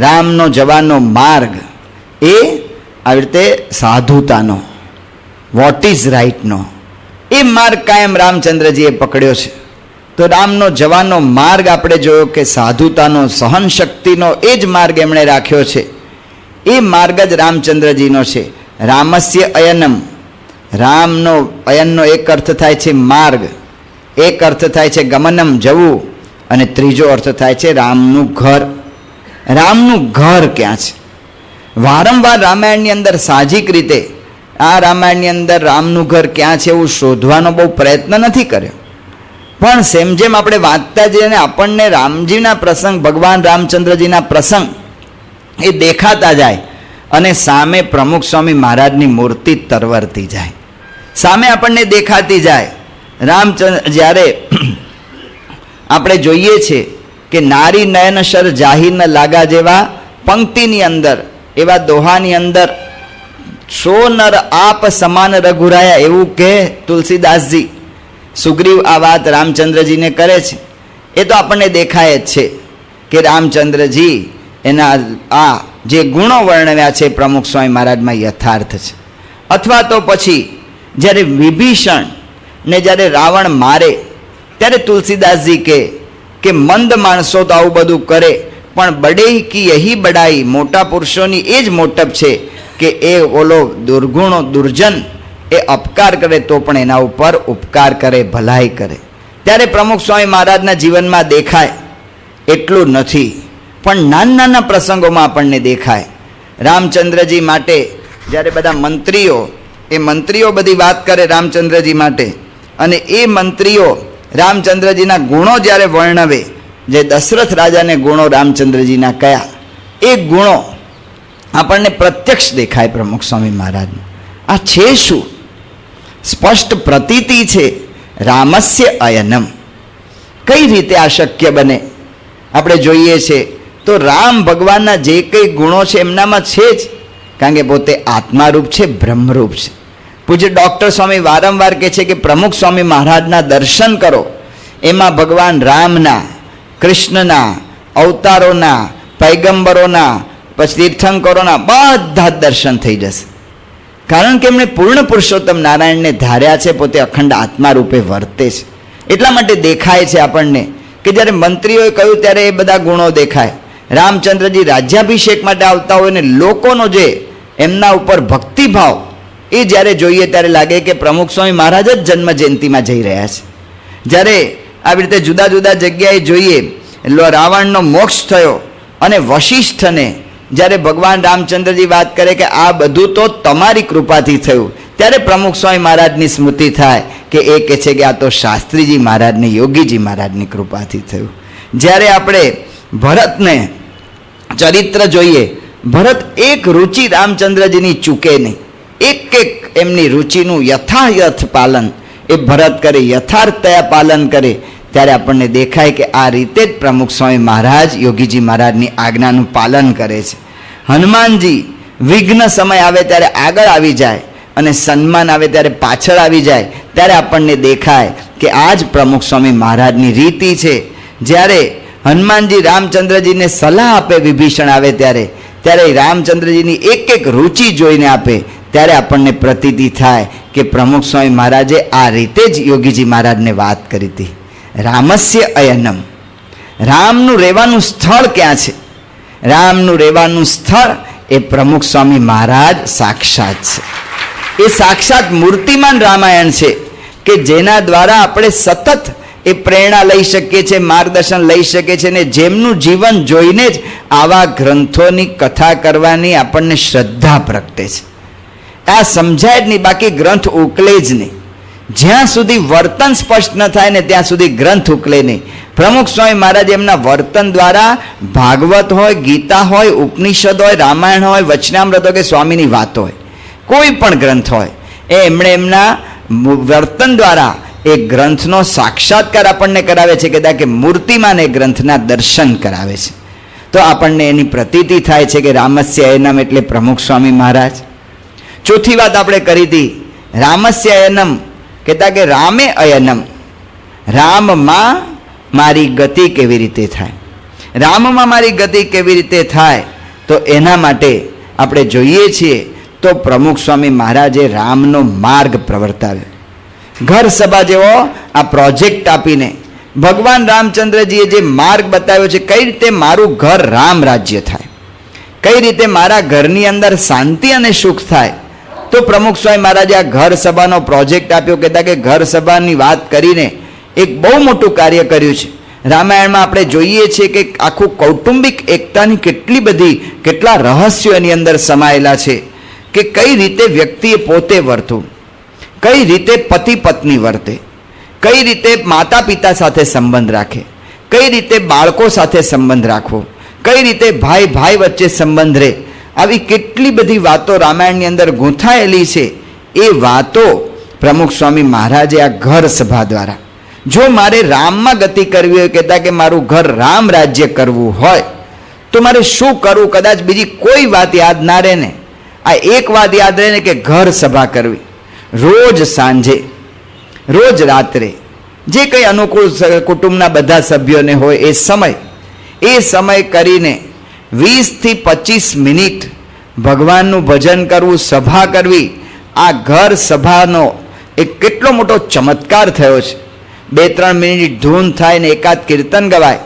રામનો જવાનો માર્ગ એ આવી રીતે સાધુતાનો, વોટ ઇઝ રાઇટનો એ માર્ગ કાયમ રામચંદ્રજીએ પકડ્યો છે. તો રામનો જવાનો માર્ગ આપણે જોયો કે સાધુતાનો, સહન શક્તિનો એ જ માર્ગ એમણે રાખ્યો છે. એ માર્ગ જ રામચંદ્રજીનો છે. રામસ્ય અયનમ, રામનો અયનનો એક અર્થ થાય છે માર્ગ, એક અર્થ થાય છે ગમનમ, જવું, અને ત્રીજો અર્થ થાય છે રામનું ઘર. રામનું ઘર ક્યાં છે? વારંવાર રામાયણની અંદર સાહજિક રીતે આ રામાયણની અંદર રામનું ઘર ક્યાં છે એવું શોધવાનો બહુ પ્રયત્ન નથી કર્યો. પણ સેમ જેમ આપણે વાંચતા જઈએ ને આપણને રામજીના પ્રસંગ, ભગવાન રામચંદ્રજીના પ્રસંગ એ દેખાતા જાય અને સામે પ્રમુખ સ્વામી મહારાજની મૂર્તિ તરવરતી જાય, સામે આપણને દેખાતી જાય. રામચંદ્ર જ્યારે આપણે જોઈએ છીએ કે નારી નયન શર જાહિર ન લાગા જેવા પંક્તિની અંદર, એવા દોહાની અંદર સો નર આપ સમાન રઘુરાયા એવું કે તુલસીદાસજી. સુગ્રીવ આ વાત રામચંદ્રજીને કરે છે. એ તો આપણને દેખાય જ છે કે રામચંદ્રજી એના આ જે ગુણો વર્ણવ્યા છે પ્રમુખ સ્વામી મહારાજમાં યથાર્થ છે. અથવા તો પછી જ્યારે વિભીષણ ને જ્યારે રાવણ મારે ત્યારે તુલસીદાસજી કે મંદ માણસો તો આવું બધું કરે, પણ બડેઈ કી યહી બડાઈ, મોટા પુરુષોની એ જ મોટપ છે કે એ ઓલો દુર્ગુણો દુર્જન એ અપકાર કરે તો પણ એના ઉપર ઉપકાર કરે, ભલાઈ કરે. ત્યારે પ્રમુખ સ્વામી મહારાજના જીવનમાં દેખાય એટલું નથી, પણ નાના નાના પ્રસંગોમાં આપણને દેખાય. રામચંદ્રજી માટે જ્યારે બધા મંત્રીઓ બધી વાત કરે રામચંદ્રજી માટે, અને એ મંત્રીઓ રામચંદ્રજીના ગુણો જ્યારે વર્ણવે, જે દશરથ રાજાને ગુણો રામચંદ્રજીના કયા, એ ગુણો આપણને પ્રત્યક્ષ દેખાય પ્રમુખ સ્વામી મહારાજને. આ છે શું? સ્પષ્ટ પ્રતીતિ છે રામસ્ય અયનમ. કઈ રીતે આ શક્ય બને? આપણે જોઈએ છે તો રામ ભગવાનના જે કંઈ ગુણો છે એમનામાં છે જ, કારણ કે પોતે આત્મારૂપ છે, બ્રહ્મરૂપ છે. પૂજ્ય ડૉક્ટર સ્વામી વારંવાર કહે છે કે પ્રમુખ સ્વામી મહારાજના દર્શન કરો, એમાં ભગવાન રામના, કૃષ્ણના, અવતારોના, પૈગંબરોના, પછી તીર્થંકરોના બધા જ દર્શન થઈ જશે. કારણ કે એમણે પૂર્ણ પુરુષોત્તમ નારાયણને ધાર્યા છે, પોતે અખંડ આત્મા રૂપે વર્તે છે. એટલા માટે દેખાય છે આપણને કે જ્યારે મંત્રીઓએ કહ્યું ત્યારે એ બધા ગુણો દેખાય. રામચંદ્રજી રાજ્યાભિષેક માટે આવતા હોય ને લોકોનો જે એમના ઉપર ભક્તિભાવ, એ જ્યારે જોઈએ ત્યારે લાગે કે પ્રમુખ સ્વામી મહારાજ જ જન્મ જયંતિમાં જઈ રહ્યા છે. જ્યારે આવી રીતે જુદા જુદા જગ્યાએ જોઈએ, રાવણનો મોક્ષ થયો અને વશિષ્ઠને જ્યારે ભગવાન રામચંદ્રજી વાત કરે કે આ બધું તો તમારી કૃપાથી થયું, ત્યારે પ્રમુખ સ્વામી મહારાજની સ્મૃતિ થાય કે એ કહે છે કે આ તો શાસ્ત્રીજી મહારાજને, યોગીજી મહારાજની કૃપાથી થયું. જ્યારે આપણે ભરતને ચરિત્ર જોઈએ, ભરત એક રુચિ રામચંદ્રજીની ચૂકે નહીં, એક એમની રુચિનું યથાયથ પાલન એ ભરત કરે, યથાર્થતયા પાલન કરે. ત્યારે આપણને દેખાય કે આ રીતે જ પ્રમુખ સ્વામી મહારાજ યોગીજી મહારાજની આજ્ઞાનું પાલન કરે છે. હનુમાનજી વિઘ્ન સમય આવે ત્યારે આગળ આવી જાય અને સન્માન આવે ત્યારે પાછળ આવી જાય. ત્યારે આપણને દેખાય કે આ જ પ્રમુખ સ્વામી મહારાજની રીતિ છે. જ્યારે હનુમાનજી રામચંદ્રજીને સલાહ આપે, વિભીષણ આવે ત્યારે રામચંદ્રજીની એક રુચિ જોઈને આપે, ત્યારે આપણને પ્રતીતિ થાય કે પ્રમુખ સ્વામી મહારાજે આ રીતે જ યોગીજી મહારાજને વાત કરી હતી. રામસ્ય અયનમ, રામનું રહેવાનું સ્થળ ક્યાં છે? રામનું રહેવાનું સ્થળ એ પ્રમુખ સ્વામી મહારાજ સાક્ષાત છે. એ સાક્ષાત મૂર્તિમાન રામાયણ છે કે જેના દ્વારા આપણે સતત એ પ્રેરણા લઈ શકીએ છીએ, માર્ગદર્શન લઈ શકીએ છીએ, ને જેમનું જીવન જોઈને જ આવા ગ્રંથોની કથા કરવાની આપણને શ્રદ્ધા પ્રગટે છે. આ સમજાય જ નહીં, બાકી ગ્રંથ ઉકલે જ નહીં. જ્યાં સુધી વર્તન સ્પષ્ટ ન થાય ને ત્યાં સુધી ગ્રંથ ઉકલે નહીં. પ્રમુખ સ્વામી મહારાજ એમના વર્તન દ્વારા ભાગવત હોય, ગીતા હોય, ઉપનિષદ હોય, રામાયણ હોય, વચનામૃત હોય કે સ્વામીની વાત હોય, કોઈ પણ ગ્રંથ હોય, એમણે એમના વર્તન દ્વારા એ ગ્રંથનો સાક્ષાત્કાર આપણને કરાવે છે, કે મૂર્તિમાન એ ગ્રંથના દર્શન કરાવે છે. તો આપણને એની પ્રતીતિ થાય છે કે રામસ્ય અયનમ એટલે પ્રમુખ સ્વામી મહારાજ. ચોથી વાત આપણે કરી હતી, રામસ્ય અયનમ કહેતા કે રામે અયનમ, રામમાં મારી ગતિ કેવી રીતે થાય, રામમાં મારી ગતિ કેવી રીતે થાય, તો એના માટે આપણે જોઈએ છીએ તો પ્રમુખ સ્વામી મહારાજે રામનો માર્ગ પ્રવર્તાવ્યો. ઘર સભા જેવો આ પ્રોજેક્ટ આપીને ભગવાન રામચંદ્રજીએ જે માર્ગ બતાવ્યો છે, કઈ રીતે મારું ઘર રામ રાજ્ય થાય, કઈ રીતે મારા ઘરની અંદર શાંતિ અને સુખ થાય. તો પ્રમુખ સ્વામી મહારાજે આ ઘર સભાનો પ્રોજેક્ટ આપ્યો. કહેતા કે ઘર સભાની વાત કરીને એક બહુ મોટું કાર્ય કર્યું છે. રામાયણમાં આપણે જોઈએ છીએ કે આખું કૌટુંબિક એકતાની કેટલા રહસ્યો એની અંદર સમાયેલા છે, કે કઈ રીતે વ્યક્તિએ પોતે વર્તવું, કઈ રીતે પતિ પત્ની વર્તે, કઈ રીતે માતા પિતા સાથે સંબંધ રાખે, કઈ રીતે બાળકો સાથે સંબંધ રાખવો, કઈ રીતે ભાઈ ભાઈ વચ્ચે સંબંધ રહે. આવી કેટલી બધી વાતો રામાયણની અંદર ગૂંથાયેલી છે. એ વાતો પ્રમુખ સ્વામી મહારાજે આ ઘર સભા દ્વારા, જો મારે રામમાં ગતિ કરવી હોય, કહેતા કે મારું ઘર રામ રાજ્ય કરવું હોય તો મારે શું કરવું? કદાચ બીજી કોઈ વાત યાદ ના રહે ને, આ એક વાત યાદ રહે ને કે ઘર સભા કરવી. રોજ સાંજે, રોજ રાત્રે, જે કંઈ અનુકૂળ કુટુંબના બધા સભ્યોને હોય એ સમય કરીને 20 થી 25 મિનિટ ભગવાનનું ભજન કરવું, સભા કરવી, આ ઘર સભાનો એક કેટલો મોટો ચમત્કાર થયો છે. 2-3 મિનિટ ધૂન થાય ને એકાદ કીર્તન ગવાય,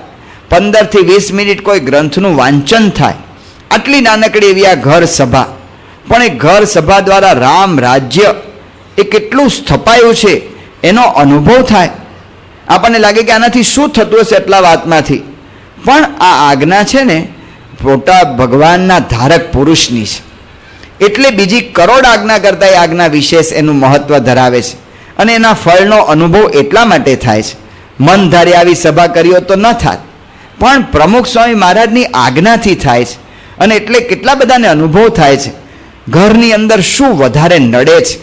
15 થી 20 મિનિટ કોઈ ગ્રંથનું વાંચન થાય. આટલી નાનકડી એવી આ ઘર સભા, પણ એ ઘર સભા દ્વારા રામ રાજ્ય એ કેટલું સ્થપાયું છે એનો અનુભવ થાય. આપણને લાગે કે આનાથી શું થતું હશે એટલા વાતમાંથી, પણ આ આજ્ઞા છે ને પોતા ભગવાનના ધારક પુરુષની છે, એટલે બીજી કરોડ આજ્ઞા કરતાં એ આજ્ઞા વિશેષ એનું મહત્વ ધરાવે છે. અને એના ફળનો અનુભવ એટલા માટે થાય છે. મન ધારી આવી સભા કર્યો તો ન થાત, પણ પ્રમુખ સ્વામી મહારાજની આજ્ઞાથી થાય છે. અને એટલે કેટલા બધાને અનુભવ થાય છે. ઘરની અંદર શું વધારે નડે છે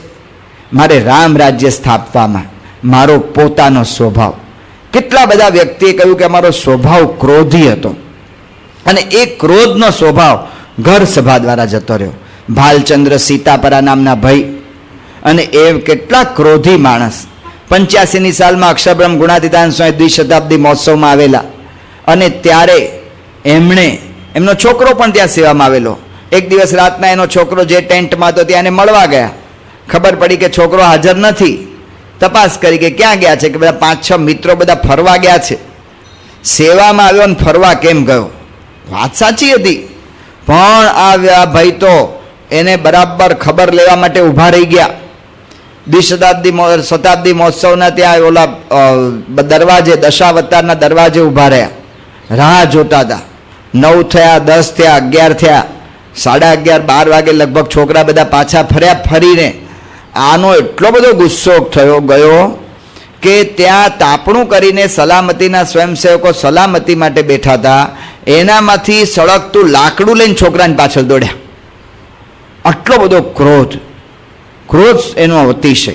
મારે રામ રાજ્ય સ્થાપવામાં? મારો પોતાનો સ્વભાવ. કેટલા બધા વ્યક્તિએ કહ્યું કે અમારો સ્વભાવ ક્રોધી હતો, અને એ ક્રોધનો સ્વભાવ ઘર સભા દ્વારા જતો રહ્યો. ભાલચંદ્ર સીતાપરા નામના ભાઈ, અને એ કેટલા ક્રોધી માણસ. 85ની સાલમાં અક્ષરબ્રહ્મ ગુણાતીતાન સ્વામી દ્વિશતાબ્દી મહોત્સવમાં આવેલા, અને ત્યારે એમનો છોકરો પણ ત્યાં સેવામાં આવેલો. એક દિવસ રાતના એનો છોકરો જે ટેન્ટમાં હતો ત્યાં એને મળવા ગયા. ખબર પડી કે છોકરો હાજર નથી. તપાસ કરી કે ક્યાં ગયા છે, કે બધા 5-6 મિત્રો બધા ફરવા ગયા છે. સેવામાં આવ્યો ને ફરવા કેમ ગયો? વાત સાચી હતી, પણ આ ભાઈ તો એને બરાબર ખબર લેવા માટે ઊભા રહી ગયા. શતાબ્દી મહોત્સવના ત્યાં ઓલા દરવાજે, દશાવતારના દરવાજે ઊભા રહ્યા, રાહ જોતા હતા. 9 થયા, 10 થયા, 11 થયા, 11:30, 12 વાગે લગભગ છોકરા બધા પાછા ફર્યા. ફરીને આનો એટલો બધો ગુસ્સો ગયો કે ત્યાં તાપણું કરીને સલામતીના સ્વયંસેવકો સલામતી માટે બેઠા હતા, એનામાંથી સળગતું લાકડું લઈને છોકરાની પાછળ દોડ્યા. આટલો બધો ક્રોધ એનો અતિશય.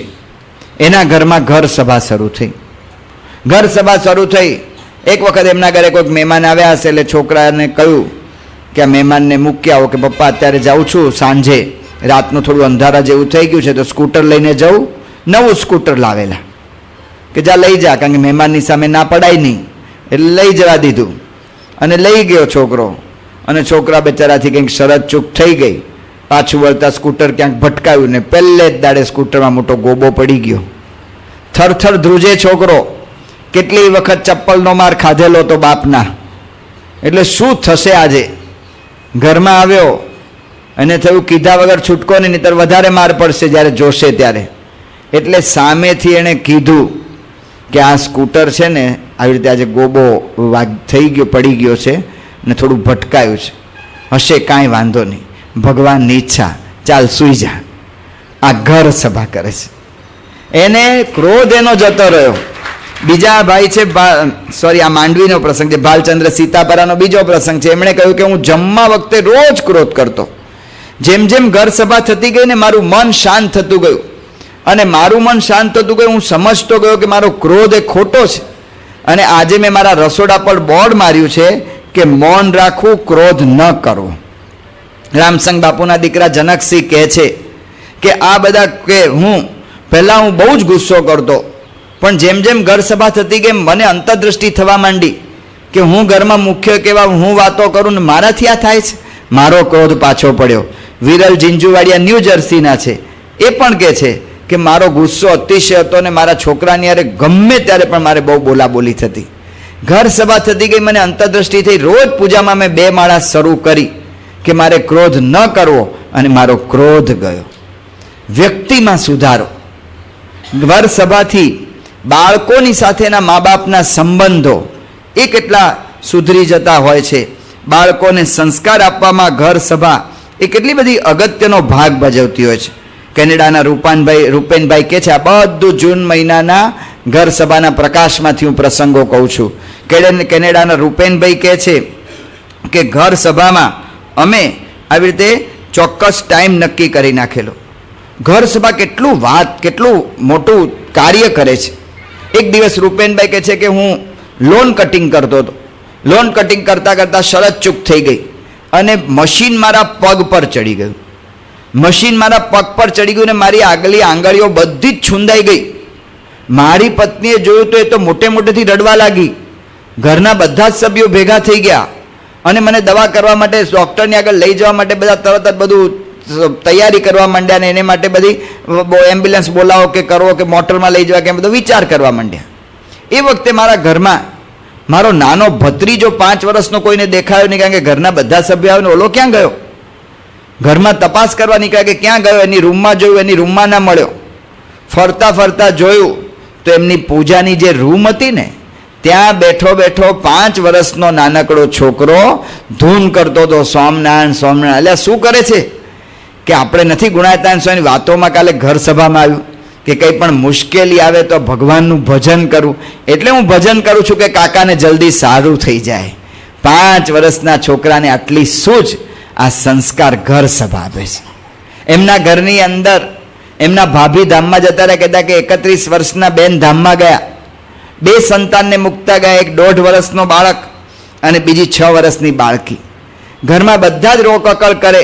એના ઘરમાં ઘર સભા શરૂ થઈ. ઘર સભા શરૂ થઈ. એક વખત એમના ઘરે કોઈક મહેમાન આવ્યા હશે, એટલે છોકરાને કહ્યું કે આ મહેમાનને મૂકી આવો, કે પપ્પા અત્યારે જાઉં છું, સાંજે રાતનું થોડું અંધારા જેવું થઈ ગયું છે તો સ્કૂટર લઈને જવું. નવું સ્કૂટર લાવેલા, કે જા લઈ જા, કારણ કે મહેમાનની સામે ના પડાય નહીં, એટલે લઈ જવા દીધું. અને લઈ ગયો છોકરો, અને છોકરા બચારાથી કંઈક શરત ચૂક થઈ ગઈ. પાછું વળતા સ્કૂટર ક્યાંક ભટકાયું ને પહેલે જ દાડે સ્કૂટરમાં મોટો ગોબો પડી ગયો. થરથર ધ્રુજે છોકરો. કેટલી વખત ચપ્પલનો માર ખાધેલો તો બાપના. એટલે શું થશે આજે? ઘરમાં આવ્યો અને થયું કીધા વગર છૂટકો નહીં, નહીંતર વધારે માર પડશે જ્યારે જોશે ત્યારે. એટલે સામેથી એણે કીધું કે આ સ્કૂટર છે ને આવી રીતે આજે ગોબો થઈ ગયો, પડી ગયો છે ને થોડું ભટકાયું છે, હશે કાંઈ વાંધો નહીં, ભગવાનની ઈચ્છા, ચાલ સૂઈ જા. આ ઘર સભા કરે છે. એને ક્રોધ એનો જતો રહ્યો. બીજા ભાઈ છે, આ માંડવીનો પ્રસંગ છે, ભાલચંદ્ર સીતાપરાનો બીજો પ્રસંગ છે. એમણે કહ્યું કે હું જમવા વખતે રોજ ક્રોધ કરતો. જેમ જેમ ઘર સભા થતી ગઈ ને મારું મન શાંત થતું ગયું, અને મારું મન શાંત થતું ગયું, હું સમજતો ગયો કે મારો ક્રોધ એ ખોટો છે. અને આજે મેં મારા રસોડા પર બોર્ડ માર્યું છે કે મૌન રાખવું, ક્રોધ ન કરવો. રામસંગ બાપુના દીકરા જનકસિંહ કહે છે કે આ બધા કે પહેલાં હું બહુ જ ગુસ્સો કરતો, પણ જેમ જેમ ઘર સભા થતી ગઈ મને અંતરદૃષ્ટિ થવા માંડી કે હું ઘરમાં મુખ્ય કેવા હું વાતો કરું ને મારાથી આ થાય છે. મારો ક્રોધ પાછો પડ્યો. વિરલ ઝીંઝુવાડિયા ન્યૂ જર્સીના છે, એ પણ કહે છે કે મારો ગુસ્સો અતિશય હતો ને મારા છોકરાની યારે ગમે ત્યારે પણ મારે બહુ બોલાબોલી થતી. ઘર સભા થતી ગઈ, મને અંતરદૃષ્ટિ થઈ. રોજ પૂજામાં મેં 2 માળા શરૂ કરી કે મારે ક્રોધ ન કરવો, અને મારો ક્રોધ ગયો. વ્યક્તિમાં સુધારો. ઘર સભાથી બાળકોની સાથેના મા બાપના સંબંધો એ કેટલા સુધરી જતા હોય છે. બાળકોને સંસ્કાર આપવામાં ઘર સભા એ કેટલી બધી અગત્યનો ભાગ ભજવતી હોય છે. કેનેડાના રૂપેનભાઈ કહે છે, આ બધું જૂન મહિનાના ઘર સભાના પ્રકાશમાંથી હું પ્રસંગો કહું છું. કેનેડાના રૂપેનભાઈ કહે છે કે ઘર સભામાં અમે આવી રીતે ચોક્કસ ટાઈમ નક્કી કરી નાખેલો. ઘર સભા કેટલું મોટું કાર્ય કરે છે. એક દિવસ રૂપેનભાઈ કહે છે કે હું લોન કટિંગ કરતો હતો. લોન કટિંગ કરતાં કરતાં શરત ચૂક થઈ ગઈ, અને મશીન મારા પગ પર ચડી ગયું. મશીન મારા પગ પર ચડી ગયું ને મારી આગલી આંગળીઓ બધી જ છૂંદાઈ ગઈ. મારી પત્નીએ જોયું તો એ તો મોટેથી રડવા લાગી. ઘરના બધા જ સભ્યો ભેગા થઈ ગયા, અને મને દવા કરવા માટે ડૉક્ટરની આગળ લઈ જવા માટે બધા તરત જ બધું તૈયારી કરવા માંડ્યા ને એને માટે બધી એમ્બ્યુલન્સ બોલાવો કે કરો કે મોટરમાં લઈ જવા કે બધો વિચાર કરવા માંડ્યા. એ વખતે મારા ઘરમાં મારો નાનો ભત્રીજો 5 વર્ષનો કોઈને દેખાયો નહીં, કારણ કે ઘરના બધા સભ્યો આવે ને ઓલો ક્યાં ગયો. ઘરમાં તપાસ કરવા નીકળ્યા કે ક્યાં ગયો. એની રૂમમાં જોયું, એની રૂમમાં ના મળ્યો. ફરતા ફરતા જોયું તો એમની પૂજાની જે રૂમ હતી ને ત્યાં બેઠો બેઠો 5 વર્ષનો નાનકડો છોકરો ધૂન કરતો હતો, સ્વામિનારાયણ સ્વામિનારાયણ. એટલે શું કરે છે કે આપણે નથી ગુણાતાન સ્વામીની વાતોમાં કાલે ઘર સભામાં આવ્યું કે કંઈ પણ મુશ્કેલી આવે તો ભગવાનનું ભજન કરું. એટલે હું ભજન કરું છું કે કાકાને જલ્દી સારું થઈ જાય. 5 વર્ષના છોકરાને આટલી સૂઝ આ સંસ્કાર ઘર સભા આપે છે. એમના ઘરની અંદર એમના ભાભી ધામમાં જતા રહ્યા, કહેતા કે 31 વર્ષના બેન ધામમાં ગયા, 2 સંતાનને મૂકતા ગયા, એક 1.5 વર્ષનો બાળક અને બીજી 6 વર્ષની બાળકી. ઘરમાં બધા જ રોકકળ કરે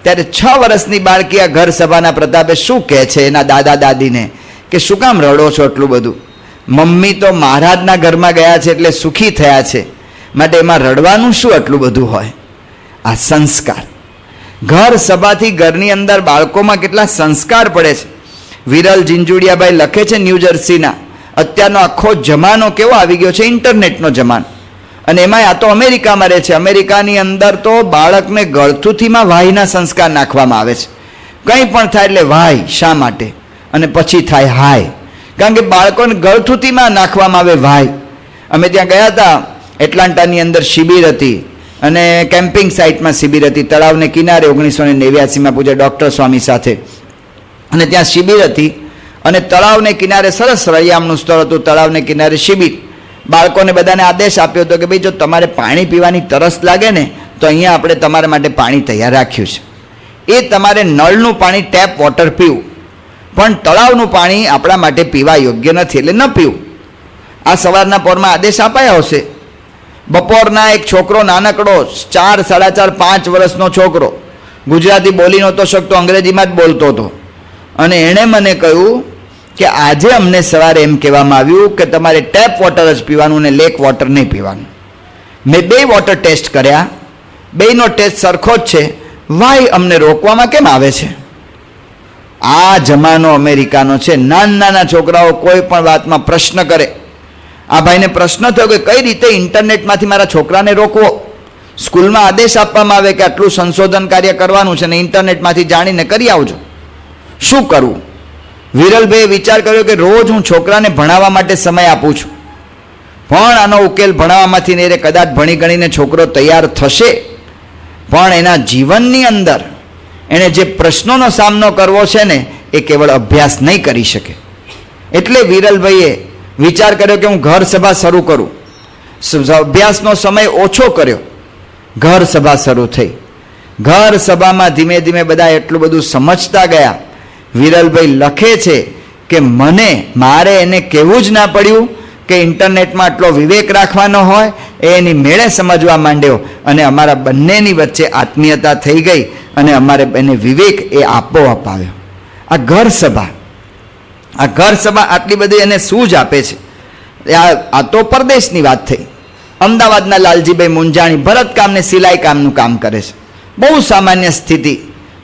ત્યારે 6 વર્ષની બાળકી આ ઘર સભાના પ્રતાપે શું કહે છે એના દાદા દાદીને કે શું કામ રડો છો એટલું બધું? મમ્મી તો મહારાજના ઘરમાં ગયા છે એટલે સુખી થયા છે, માટે એમાં રડવાનું શું આટલું બધું હોય? આ સંસ્કાર ઘર સભાથી ઘરની અંદર બાળકોમાં કેટલા સંસ્કાર પડે છે. વિરલ જીંજુડિયાભાઈ લખે છે ન્યૂ જર્સીના, અત્યારનો આખો જમાનો કેવો આવી ગયો છે, ઇન્ટરનેટનો જમાનો. અને એમાં આ તો અમેરિકામાં રહે છે. અમેરિકાની અંદર તો બાળકને ગળથુથીમાં વાહીના સંસ્કાર નાખવામાં આવે છે. કંઈ પણ થાય એટલે વાય. શા માટે? અને પછી થાય હાય, કારણ કે બાળકોને ગળથુથીમાં નાખવામાં આવે વાય. અમે ત્યાં ગયા હતા, એટલાન્ટાની અંદર શિબિર હતી અને કેમ્પિંગ સાઇટમાં શિબિર હતી, તળાવને કિનારે 1989માં પૂજ્ય ડૉક્ટર સ્વામી સાથે. અને ત્યાં શિબિર હતી અને તળાવને કિનારે સરસ રળિયામણું સ્થળ હતું. તળાવને કિનારે શિબિર. બાળકોને બધાને આદેશ આપ્યો હતો કે ભાઈ જો તમારે પાણી પીવાની તરસ લાગે ને તો અહીંયા આપણે તમારા માટે પાણી તૈયાર રાખ્યું છે. એ તમારે નળનું પાણી ટેપ વોટર પીવું, પણ તળાવનું પાણી આપણા માટે પીવા યોગ્ય નથી, એટલે ન પીવું. આ સવારના પોરમાં આદેશ અપાયા હશે. બપોરના એક છોકરો નાનકડો 4, 4.5, 5 વર્ષનો છોકરો, ગુજરાતી બોલી નહોતો શકતો, અંગ્રેજીમાં જ બોલતો હતો. અને એણે મને કહ્યું કે આજે અમને સવારે એમ કહેવામાં આવ્યું કે તમારે ટેપ વોટર જ પીવાનું ને લેક વોટર નહીં પીવાનું. મેં 2 વોટર ટેસ્ટ કર્યા, 2નો ટેસ્ટ સરખો જ છે, વાય અમને રોકવામાં કેમ આવે છે? આ જમાનો અમેરિકાનો છે. નાના છોકરાઓ કોઈ પણ વાતમાં પ્રશ્ન કરે. આ ભાઈને પ્રશ્ન થયો કે કઈ રીતે ઇન્ટરનેટમાંથી મારા છોકરાને રોકવો. સ્કૂલમાં આદેશ આપવામાં આવે કે આટલું સંશોધન કાર્ય કરવાનું છે ને ઇન્ટરનેટમાંથી જાણીને કરી આવજો. શું કરવું? વિરલભાઈએ વિચાર કર્યો કે રોજ હું છોકરાને ભણાવવા માટે સમય આપું છું, પણ આનો ઉકેલ ભણાવવામાંથી નહીં. કદાચ ભણી ગણીને છોકરો તૈયાર થશે, પણ એના જીવનની અંદર એણે જે પ્રશ્નોનો સામનો કરવો છે ને એ કેવળ અભ્યાસ નહીં કરી શકે. એટલે વિરલભાઈએ વિચાર કર્યો કે હું ઘર સભા શરૂ કરું. અભ્યાસનો સમય ઓછો કર્યો, ઘર સભા શરૂ થઈ. ઘર સભામાં ધીમે ધીમે બધા એટલું બધું સમજતા ગયા. વિરલભાઈ લખે છે કે મારે એને કહેવું જ ના પડ્યું કે ઇન્ટરનેટમાં આટલો વિવેક રાખવાનો હોય. એની મેળે સમજવા માંડ્યો અને અમારા બંનેની વચ્ચે આત્મીયતા થઈ ગઈ અને અમારે એને વિવેક એ આપોઆપ આવ્યો. આ ઘર સભા આટલી બધી એને સૂઝ આપે છે. આ તો પરદેશની વાત થઈ. અમદાવાદના લાલજીભાઈ મુંજાણી ભરતકામ ને સિલાઈ કામનું કામ કરે છે. બહુ સામાન્ય સ્થિતિ,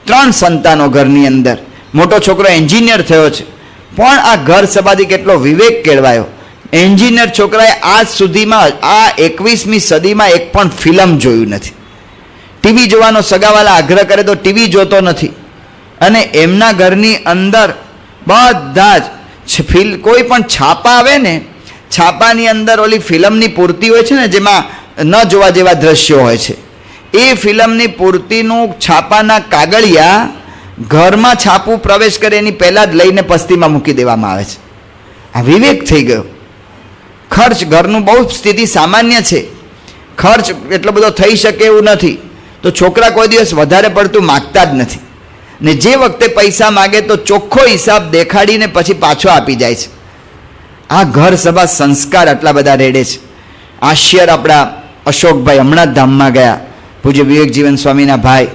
3 સંતાનો ઘરની અંદર. મોટો છોકરો એન્જિનિયર થયો છે, પણ આ ઘર સભાથી કેટલો વિવેક કેળવાયો. એન્જિનિયર છોકરાએ આજ સુધીમાં આ 21મી સદીમાં એક પણ ફિલ્મ જોયું નથી. ટીવી જોવાનો સગાવાલા આગ્રહ કરે તો ટીવી જોતો નથી. અને એમના ઘરની અંદર બધા જ કોઈ પણ છાપા આવે ને, છાપાની અંદર ઓલી ફિલ્મની પૂર્તિ હોય છે ને જેમાં ન જોવા જેવા દ્રશ્યો હોય છે, એ ફિલ્મની પૂર્તિનું છાપાના કાગળિયા ઘરમાં છાપું પ્રવેશ કરે એની પહેલાં જ લઈને પસ્તીમાં મૂકી દેવામાં આવે છે. આ વિવેક થઈ ગયો. ખર્ચ ઘરનું બહુ સ્થિતિ સામાન્ય છે, ખર્ચ એટલો બધો થઈ શકે એવું નથી, તો છોકરા કોઈ દિવસ વધારે પડતું માગતા જ નથી. ને જે વખતે પૈસા માગે તો ચોખ્ખો હિસાબ દેખાડીને પછી પાછો આપી જાય છે. આ ઘર સભા સંસ્કાર આટલા બધા રેડે છે. આશ્યર આપણા અશોકભાઈ હમણાં જ ધામમાં ગયા, પૂજ્ય વિવેક જીવન સ્વામીના ભાઈ.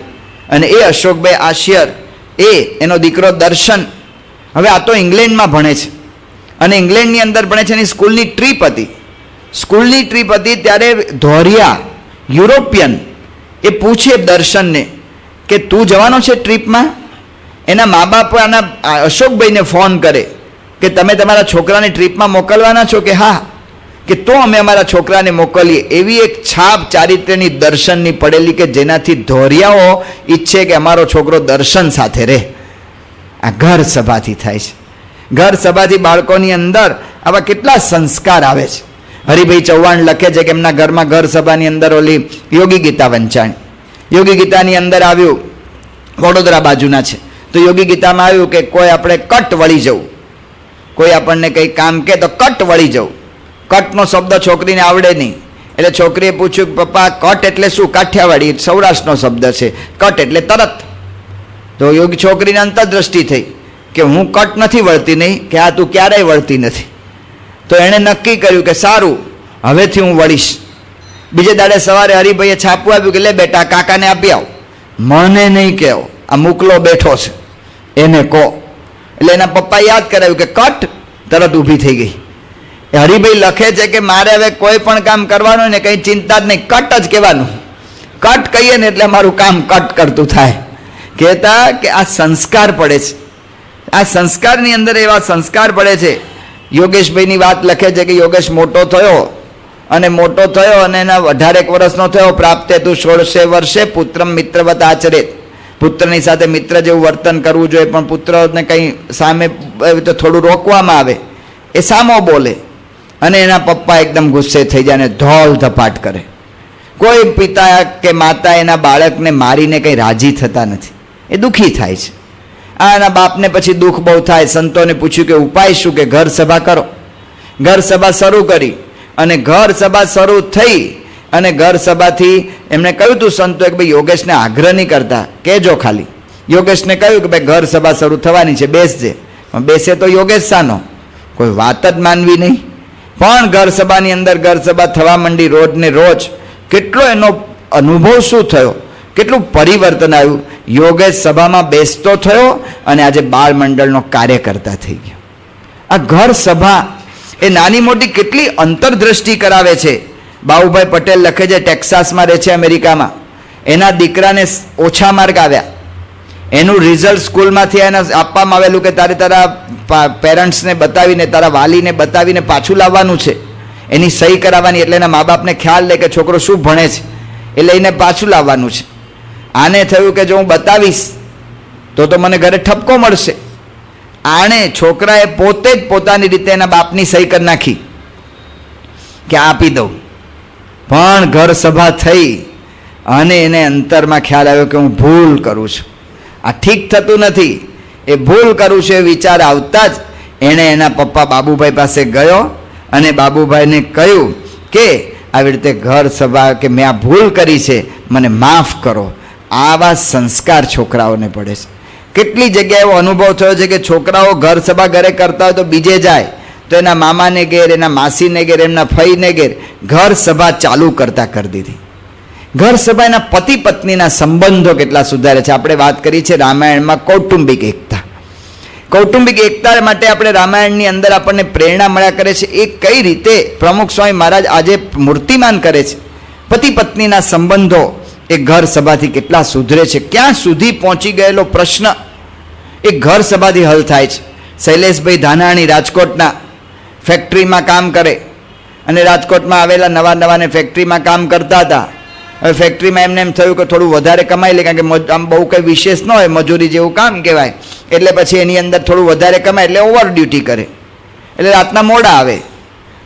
અને એ અશોકભાઈ આશ્યર, એનો દીકરો દર્શન, હવે આ તો ઇંગ્લેન્ડમાં ભણે છે અને ઇંગ્લેન્ડની અંદર ભણે છે. એની સ્કૂલની ટ્રીપ હતી ત્યારે ધોરિયા યુરોપિયન એ પૂછે દર્શનને કે તું જવાનો છે ટ્રીપમાં? એના મા બાપ આના અશોકભાઈને ફોન કરે કે તમે તમારા છોકરાને ટ્રીપમાં મોકલવાના છો? કે હા. કે તો અમે અમારા છોકરાને મોકલીએ. એવી એક છાપ ચારિત્ર્યની દર્શનની પડેલી કે જેનાથી ધોરિયાઓ ઈચ્છે કે અમારો છોકરો દર્શન સાથે રહે. આ ઘર સભાથી થાય છે. ઘર સભાથી બાળકોની અંદર આવા કેટલા સંસ્કાર આવે છે. હરિભાઈ ચૌહાણ લખે છે કે એમના ઘરમાં ઘર સભાની અંદર ઓલી યોગી ગીતા વંચાણી. યોગી ગીતાની અંદર આવ્યું, વડોદરા બાજુના છે, તો યોગી ગીતામાં આવ્યું કે કોઈ આપણે કટ વળી જવું, કોઈ આપણને કંઈ કામ કે તો કટ વળી જવું. કટનો શબ્દ છોકરીને આવડે નહીં, એટલે છોકરીએ પૂછ્યું કે પપ્પા કટ એટલે શું? કાઠિયાવાડી સૌરાષ્ટ્રનો શબ્દ છે, કટ એટલે તરત. તો યોગી છોકરીને અંતરદ્રષ્ટિ થઈ કે હું કટ નથી વળતી, નહીં કે આ તું ક્યારેય વળતી નથી. તો એણે નક્કી કર્યું કે સારું, હવેથી હું વળીશ. બીજે દાડે સવારે હરિભાઈએ છાપું આપ્યું કે લે બેટા કાકાને આપી આવ. મને નહીં કહેવો, આ મુકલો બેઠો છે એને કહો. એટલે એના પપ્પા યાદ કરાવ્યું કે કટ, તરત ઊભી થઈ ગઈ. હરિભાઈ લખે છે કે મારે હવે કોઈ પણ કામ કરવાનું ને કંઈ ચિંતા જ નહીં, કટ જ કહેવાનું. કટ કહીએ ને એટલે મારું કામ કટ કરતું થાય. કહેતા કે આ સંસ્કાર પડે છે. આ સંસ્કારની અંદર એવા સંસ્કાર પડે છે. યોગેશભાઈની વાત લખે છે કે યોગેશ મોટો થયો અને એના 18 વર્ષનો થયો. પ્રાપ્તે તું 16 વર્ષે પુત્રમ મિત્રવત આચરેત. પુત્રની સાથે મિત્ર જેવું વર્તન કરવું જોઈએ, પણ પુત્રને કંઈ સામે તો થોડું રોકવામાં આવે, એ સામો બોલે અને એના પપ્પા એકદમ ગુસ્સે થઈ જાય અને ધોલ ધપાટ કરે. કોઈ પિતા કે માતા એના બાળકને મારીને કંઈ રાજી થતા નથી, એ દુઃખી થાય છે. એના બાપને પછી દુઃખ બહુ થાય. સંતોને પૂછ્યું કે ઉપાય શું? કે ઘર સભા કરો. ઘર સભા શરૂ કરી અને ઘર સભા શરૂ થઈ અને ઘર સભાથી એમણે કહ્યું તું સંતો કે ભાઈ યોગેશને આગ્રહ નહીં કરતા, કહેજો ખાલી. યોગેશને કહ્યું કે ભાઈ ઘર સભા શરૂ થવાની છે, બેસજે. પણ બેસે તો યોગેશ સાનો, કોઈ વાત જ માનવી નહીં. પણ ઘર સભાની અંદર ઘર સભા થવા માંડી. રોજ ને રોજ કેટલો એનો અનુભવ શું થયો, કેટલું પરિવર્તન આવ્યું. યોગેશ સભામાં બેસતો થયો અને આજે બાળ મંડળનો કાર્યકર્તા થઈ ગયો. આ ઘર સભા એ નાની મોટી કેટલી અંતરદ્રષ્ટિ કરાવે છે. બાબુભાઈ પટેલ લખે છે, ટેક્સાસમાં રહે છે, અમેરિકામાં. એના દીકરાને ઓછા માર્ક આવ્યા. એનું રિઝલ્ટ સ્કૂલમાંથી એને આપવામાં આવેલું કે તારે તારા પેરેન્ટ્સને બતાવીને, તારા વાલીને બતાવીને પાછું લાવવાનું છે, એની સહી કરાવવાની. એટલે એના મા બાપને ખ્યાલ લે કે છોકરો શું ભણે છે, એ લઈને પાછું લાવવાનું છે. આને થયું કે જો હું બતાવીશ તો મને ઘરે ઠપકો મળશે. આણે છોકરાએ પોતે જ પોતાની રીતે એના બાપની સહી કરી નાખી કે આપી દઉં. પણ ઘર સભા થઈ અને એને અંતરમાં ખ્યાલ આવ્યો કે હું ભૂલ કરું છું, આ ઠીક થતું નથી, એ ભૂલ કરું છું એ વિચાર આવતા જ એણે એના પપ્પા બાબુભાઈ પાસે ગયો અને બાબુભાઈને કહ્યું કે આવી રીતે ઘર સભા કે મેં આ ભૂલ કરી છે, મને માફ કરો. આવા સંસ્કાર છોકરાઓને પડે છે. કેટલી જગ્યાએ એવો અનુભવ થયો છે કે છોકરાઓ ઘર સભા ઘરે કરતા હોય તો બીજે જાય તો એના મામાને ઘેર, એના માસીને ઘેર, એમના ફઈને ઘેર ઘર સભા ચાલુ કરતા કરી દીધી. ઘર સભા એના પતિ પત્નીના સંબંધો કેટલા સુધારે છે. આપણે વાત કરી છે રામાયણમાં કૌટુંબિક એકતા. કૌટુંબિક એકતા માટે આપણે રામાયણની અંદર આપણને પ્રેરણા મળ્યા કરે છે. એ કઈ રીતે પ્રમુખ સ્વામી મહારાજ આજે મૂર્તિમાન કરે છે. પતિ પત્નીના સંબંધો એ ઘર સભાથી કેટલા સુધરે છે. ક્યાં સુધી પહોંચી ગયેલો પ્રશ્ન એ ઘર સભાથી હલ થાય છે. શૈલેષભાઈ ધાનાણી રાજકોટના ફેક્ટરીમાં કામ કરે અને રાજકોટમાં આવેલા નવાને ફેક્ટરીમાં કામ કરતા હતા. હવે ફેક્ટરીમાં એમને એમ થયું કે થોડું વધારે કમાઈ લે, કારણ કે આમ બહુ કંઈ વિશેષ ન હોય, મજૂરી જેવું કામ કહેવાય. એટલે પછી એની અંદર થોડું વધારે કમાય એટલે ઓવર ડ્યુટી કરે, એટલે રાતના મોડા આવે.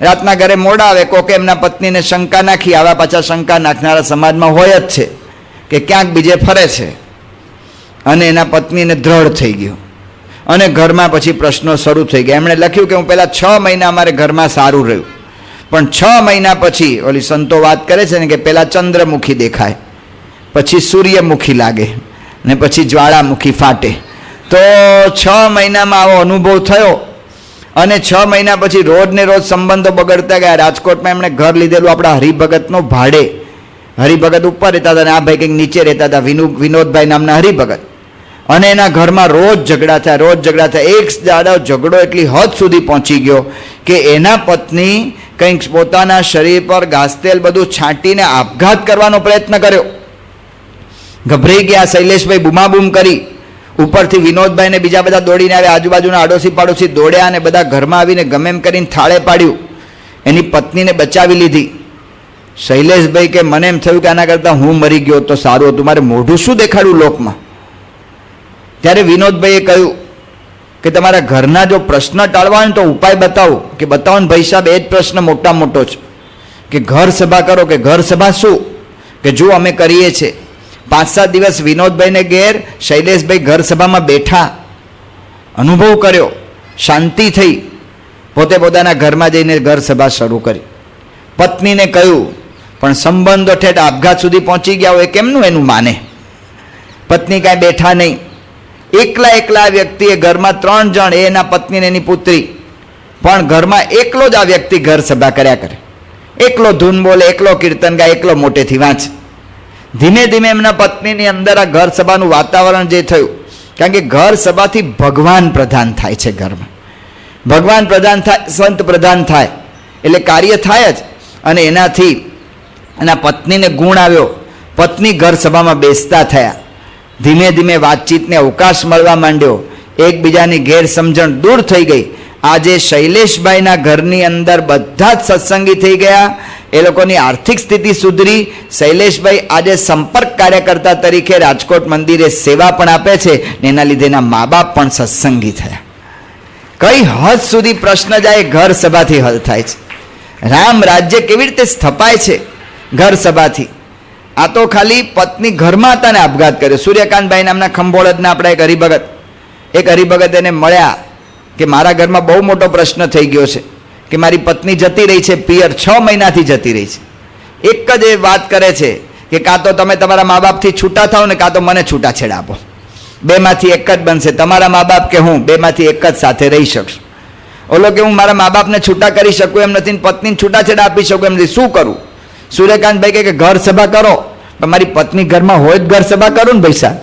રાતના ઘરે મોડા આવે. કોકે એમના પત્નીને શંકા નાખી. આવા પાછા શંકા નાખનારા સમાજમાં હોય જ છે કે ક્યાંક બીજે ફરે છે. અને એના પત્નીને દ્રઢ થઈ ગયો અને ઘરમાં પછી પ્રશ્નો શરૂ થઈ ગયા. એમણે લખ્યું કે હું પહેલાં 6 મહિના અમારે ઘરમાં સારું રહ્યું, પણ 6 મહિના પછી ઓલી સંતો વાત કરે છે ને કે પહેલાં ચંદ્રમુખી દેખાય, પછી સૂર્યમુખી લાગે ને પછી જ્વાળામુખી ફાટે. તો 6 મહિનામાં આવો અનુભવ થયો અને 6 મહિના પછી રોજ ને રોજ સંબંધો બગડતા ગયા. રાજકોટમાં એમણે ઘર લીધેલું આપણા હરિભગતનો ભાડે. હરિભગત ઉપર રહેતા હતા અને આ ભાઈ કંઈક નીચે રહેતા હતા, વિનોદભાઈ નામના હરિભગત. અને એના ઘરમાં રોજ ઝઘડા થયા. એક દાડો ઝઘડો એટલી હદ સુધી પહોંચી ગયો કે એના પત્ની કંઈક પોતાના શરીર પર ઘાસતેલ બધું છાંટીને આપઘાત કરવાનો પ્રયત્ન કર્યો. ગભરાઈ ગયા શૈલેષભાઈ, બૂમાબૂમ કરી. ઉપરથી વિનોદભાઈને બીજા બધા દોડીને આવ્યા, આજુબાજુના આડોશી પાડોશી દોડ્યા અને બધા ઘરમાં આવીને ગમે એમ કરીને થાળે પાડ્યું. એની પત્નીને બચાવી લીધી. શૈલેષભાઈ કે મને એમ થયું કે આના કરતાં હું મરી ગયો તો સારું હતું, મારે મોઢું શું દેખાડું લોકમાં. ત્યારે વિનોદભાઈએ કહ્યું કે તમારા ઘરના જો પ્રશ્ન ટાળવા હોય તો ઉપાય બતાવો. કે બતાવો ને ભાઈ સાહેબ, એ જ પ્રશ્ન મોટા મોટો છે કે ઘર સભા કરો. કે ઘર સભા શું? કે જો અમે કરીએ છીએ. 5-7 દિવસ વિનોદભાઈને ઘેર શૈલેષભાઈ ઘર સભામાં બેઠા, અનુભવ કર્યો, શાંતિ થઈ. પોતે પોતાના ઘરમાં જઈને ઘર સભા શરૂ કરી. પત્નીને કહ્યું, પણ સંબંધો ઠેઠ આપઘાત સુધી પહોંચી ગયા હોય કેમનું એનું માને? પત્ની કાંઈ બેઠા નહીં, એકલા વ્યક્તિએ ઘરમાં 3 જણ, એના પત્ની ને એની પુત્રી, પણ ઘરમાં એકલો જ આ વ્યક્તિ ઘર સભા કર્યા કરે. એકલો ધૂન બોલે, એકલો કીર્તન ગાય, એકલો મોટેથી વાંચે. ધીમે ધીમે એમના પત્નીની અંદર આ ઘર સભાનું વાતાવરણ જે થયું, કારણ કે ઘર સભાથી ભગવાન પ્રધાન થાય છે. ઘરમાં ભગવાન પ્રધાન થાય, સંત પ્રધાન થાય એટલે કાર્ય થાય જ. અને એનાથી એના પત્નીને ગુણ આવ્યો. પત્ની ઘર સભામાં બેસતા થયા. ધીમે ધીમે વાતચીતને અવકાશ મળવા માંડ્યો. એકબીજાની ગેરસમજણ દૂર થઈ ગઈ. આજે શૈલેષભાઈના ઘરની અંદર બધા જ સત્સંગી થઈ ગયા. એ લોકોની આર્થિક સ્થિતિ સુધરી. શૈલેષભાઈ આજે સંપર્ક કાર્યકર્તા તરીકે રાજકોટ મંદિરે સેવા પણ આપે છે ને એના લીધે એના મા બાપ પણ સત્સંગી થયા. કઈ હદ સુધી પ્રશ્ન જાય ઘર સભાથી હલ થાય છે. રામ રાજ્ય કેવી રીતે સ્થપાય છે? ઘર સભાથી. આ તો ખાલી પત્ની ઘરમાં હતા ને આપઘાત કર્યો. સૂર્યકાંતભાઈ નામના ખંભોળદના આપણા એક હરિભગત એને મળ્યા કે મારા ઘરમાં બહુ મોટો પ્રશ્ન થઈ ગયો છે કે મારી પત્ની જતી રહી છે પિયર, 6 મહિનાથી જતી રહી છે. એક જ એ વાત કરે છે કે કાં તો તમે તમારા મા બાપથી છૂટા થાઓ ને કાં તો મને છૂટાછેડા આપો. 2માંથી એક જ બનશે, તમારા મા બાપ કે હું 2માંથી એક જ સાથે રહી શકશું. ઓલો કે હું મારા મા બાપને છૂટા કરી શકું એમ નથી, પત્નીને છૂટાછેડા આપી શકું એમ નથી, શું કરું? સૂર્યકાંતભાઈ કહે કે ઘર સભા કરો. પણ મારી પત્ની ઘરમાં હોય જ ઘર સભા કરું ને ભાઈ સાહેબ,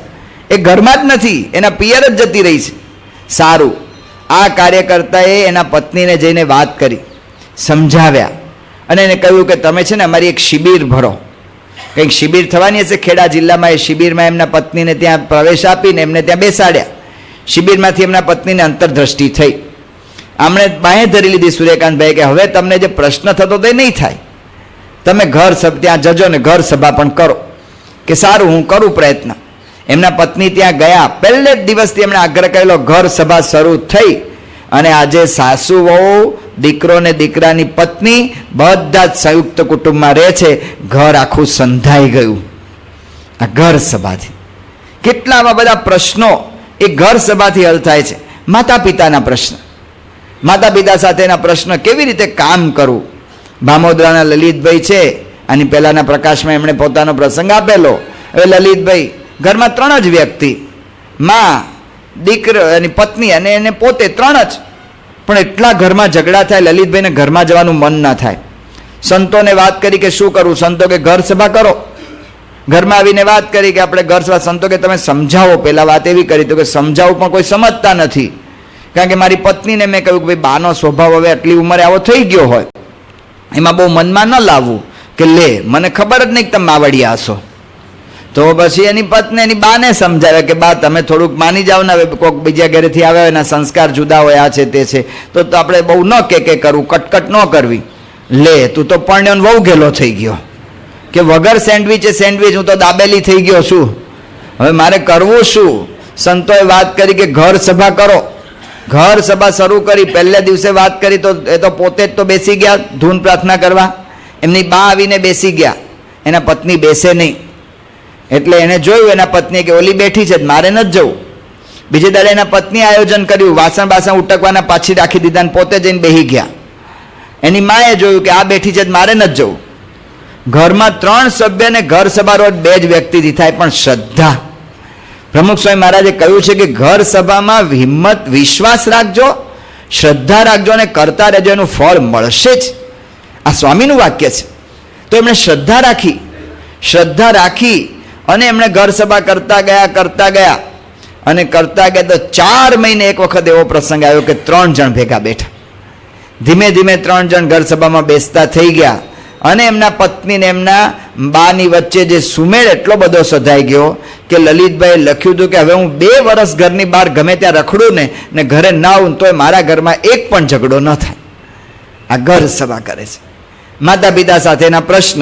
એ ઘરમાં જ નથી, એના પિયર જ જતી રહી છે. સારું, આ કાર્યકર્તાએ એના પત્નીને જઈને વાત કરી, સમજાવ્યા અને એને કહ્યું કે તમે છે ને અમારી એક શિબિર ભરો. કંઈક શિબિર થવાની હશે ખેડા જિલ્લામાં. એ શિબિરમાં એમના પત્નીને ત્યાં પ્રવેશ આપીને એમને ત્યાં બેસાડ્યા. શિબિરમાંથી એમના પત્નીને અંતરદ્રષ્ટિ થઈ. આમણે બાંહે ધરી લીધી સૂર્યકાંતભાઈ કે હવે તમને જે પ્રશ્ન થતો તે નહીં થાય, તમે ઘર ત્યાં જજો ને ઘર સભા પણ કરો. કે સારું, હું કરું પ્રયત્ન. એમના પત્ની ત્યાં ગયા. પહેલે જ દિવસથી એમણે આગ્રહ કરેલો, ઘર સભા શરૂ થઈ અને આજે સાસુ વહુ, દીકરો ને દીકરાની પત્ની બધા જ સંયુક્ત કુટુંબમાં રહે છે. ઘર આખું સંધાઈ ગયું આ ઘર સભાથી. કેટલા આવા બધા પ્રશ્નો એ ઘર સભાથી હલ થાય છે. માતા પિતાના પ્રશ્ન, માતા પિતા સાથેના પ્રશ્ન, કેવી રીતે કામ કરવું. ભામોદરાના લલિતભાઈ છે, આની પહેલાના પ્રકાશમાં એમણે પોતાનો પ્રસંગ આપેલો. હવે લલિતભાઈ ઘરમાં 3 જ વ્યક્તિ, માં, દીકરો એની પત્ની અને એને પોતે, 3 જ. પણ એટલા ઘરમાં ઝઘડા થાય, લલિતભાઈને ઘરમાં જવાનું મન ના થાય. સંતોને વાત કરી કે શું કરવું. સંતો કે ઘર સભા કરો. ઘરમાં આવીને વાત કરી કે આપણે ઘર સભા. સંતો કે તમે સમજાવો. પહેલાં વાત એવી કરી તો કે સમજાવું પણ કોઈ સમજતા નથી. કારણ કે મારી પત્નીને મેં કહ્યું કે ભાઈ બાનો સ્વભાવ હવે આટલી ઉંમરે આવો થઈ ગયો હોય, એમાં બહુ મનમાં ન લાવવું કે લે મને ખબર જ નહીં કે તમે માવડિયા હશો. તો પછી એની પત્ની એની બાને સમજાવે કે બા તમે થોડુંક માની જાઓ ને, હવે કોઈક બીજા ઘરેથી આવે એના સંસ્કાર જુદા હોય, આ છે તે છે, તો આપણે બહુ ન કે કરવું, કટકટ ન કરવી. લે તું તો પરણ્યો બહુ ગેલો થઈ ગયો કે વગર સેન્ડવિચે સેન્ડવિચ, હું તો દાબેલી થઈ ગયો છું, હવે મારે કરવું શું. સંતોએ વાત કરી કે ઘર સભા કરો. ઘર સભા શરૂ કરી. પહેલે દિવસે વાત કરી તો એ તો પોતે જ તો બેસી ગયા ધૂન પ્રાર્થના કરવા. એમની બા આવીને બેસી ગયા, એના પત્ની બેસે નહીં. એટલે એને જોયું એના પત્નીએ કે ઓલી બેઠી છે મારે નથી જવું. બીજે દાડે એના પત્નીએ આયોજન કર્યું, વાસણ બાસણ ઉટકવાના પાછી રાખી દીધા અને પોતે જઈને બેસી ગયા. એની માએ જોયું કે આ બેઠી છે મારે નથી જવું. ઘરમાં 3 સભ્યને ઘર સભા રોજ 2 જ વ્યક્તિથી થાય, પણ શ્રદ્ધા. પ્રમુખ સ્વામી મહારાજે કહ્યું છે કે ઘર સભામાં હિંમત, વિશ્વાસ રાખજો, શ્રદ્ધા રાખજો અને કરતા રહેજો, એનું ફળ મળશે જ. આ સ્વામીનું વાક્ય છે. તો એમણે શ્રદ્ધા રાખી અને એમણે ઘર સભા કરતા ગયા અને કરતા ગયા તો 4 મહિને એક વખત એવો પ્રસંગ આવ્યો કે 3 જણ ભેગા બેઠા. ધીમે ધીમે 3 જણ ઘર સભામાં બેસતા થઈ ગયા અને એમના પત્ની ને એમના બાની વચ્ચે જે સુમેળ એટલો બધો સધાઈ ગયો કે લલિતભાઈએ લખ્યું હતું કે હવે હું 2 વર્ષ ઘરની બહાર ગમે ત્યાં રખડું ને ઘરે ના આવું તોય મારા ઘરમાં એક પણ ઝઘડો ન થાય. આ ઘર સભા કરે છે. માતા પિતા સાથેના પ્રશ્ન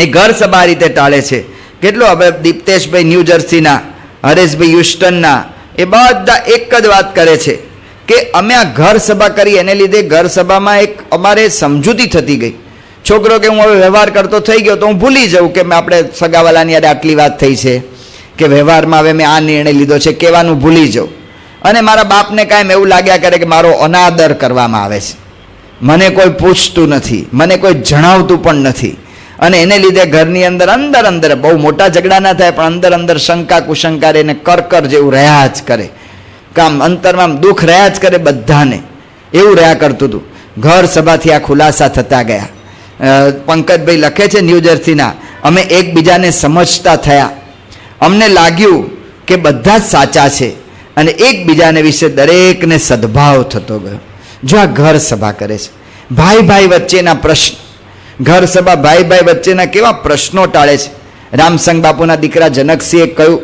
એ ઘર સભા આ રીતે ટાળે છે. કેટલું હવે દીપ્તેશભાઈ ન્યૂ જર્સીના, હરેશભાઈ હ્યુસ્ટનના, એ બધા એક જ વાત કરે છે કે અમે આ ઘર સભા કરી એને લીધે ઘર સભામાં એક અમારે સમજૂતી થતી ગઈ. છોકરો કે હું હવે વ્યવહાર કરતો થઈ ગયો તો હું ભૂલી જાઉં કે મેં આપણે સગાવાલાની યારે આટલી વાત થઈ છે કે વ્યવહારમાં હવે મેં આ નિર્ણય લીધો છે કહેવાનું ભૂલી જાઉં. અને મારા બાપને કાંઈ એવું લાગ્યા કરે કે મારો અનાદર કરવામાં આવે છે, મને કોઈ પૂછતું નથી, મને કોઈ જણાવતું પણ નથી. અને એને લીધે ઘરની અંદર બહુ મોટા ઝઘડા ના થાય પણ અંદર શંકા કુશંકા એને કરકર જેવું રહ્યા જ કરે, કામ અંતરમાં દુઃખ રહ્યા જ કરે બધાને, એવું રહ્યા કરતું હતું. ઘર સભાથી આ ખુલાસા થતા ગયા. પંકજભાઈ લખે છે ન્યૂ જર્સીના, અમે એકબીજાને સમજતા થયા, અમને લાગ્યું કે બધા જ સાચા છે અને એકબીજાને વિશે દરેકને સદભાવ થતો ગયો. જો આ ઘર સભા કરે છે. ભાઈ વચ્ચેના પ્રશ્ન, ઘર સભા ભાઈ વચ્ચેના કેવા પ્રશ્નો ટાળે છે. રામસંગ બાપુના દીકરા જનકસિંહે કહ્યું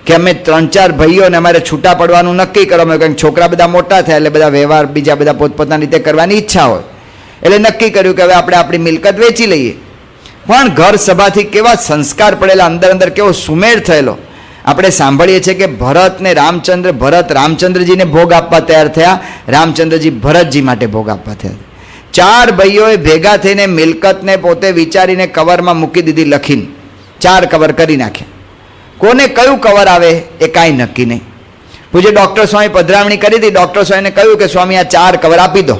કે અમે 3-4 ભાઈઓને અમારે છૂટા પડવાનું નક્કી કરવામાં, કારણ કે છોકરા બધા મોટા થયા એટલે બધા વ્યવહાર બીજા બધા પોતપોતાની રીતે કરવાની ઈચ્છા હોય એટલે નક્કી કર્યું કે હવે આપણે આપણી મિલકત વેચી લઈએ. પણ ઘર સભાથી કેવા સંસ્કાર પડેલા, અંદર કેવો સુમેળ થયેલો. આપણે સાંભળીએ છીએ કે ભરત રામચંદ્રજીને ભોગ આપવા તૈયાર થયા, રામચંદ્રજી ભરતજી માટે ભોગ આપવા થયા. 4 ભાઈઓએ ભેગા થઈને મિલકતને પોતે વિચારીને કવરમાં મૂકી દીધી, લખીને 4 કવર કરી નાખ્યા. કોને કયું કવર આવે એ કાંઈ નક્કી નહીં. પૂજ્ય ડૉક્ટર સ્વામી પધરામણી કરી હતી. ડૉક્ટર સ્વામીને કહ્યું કે સ્વામી આ 4 કવર આપી દો,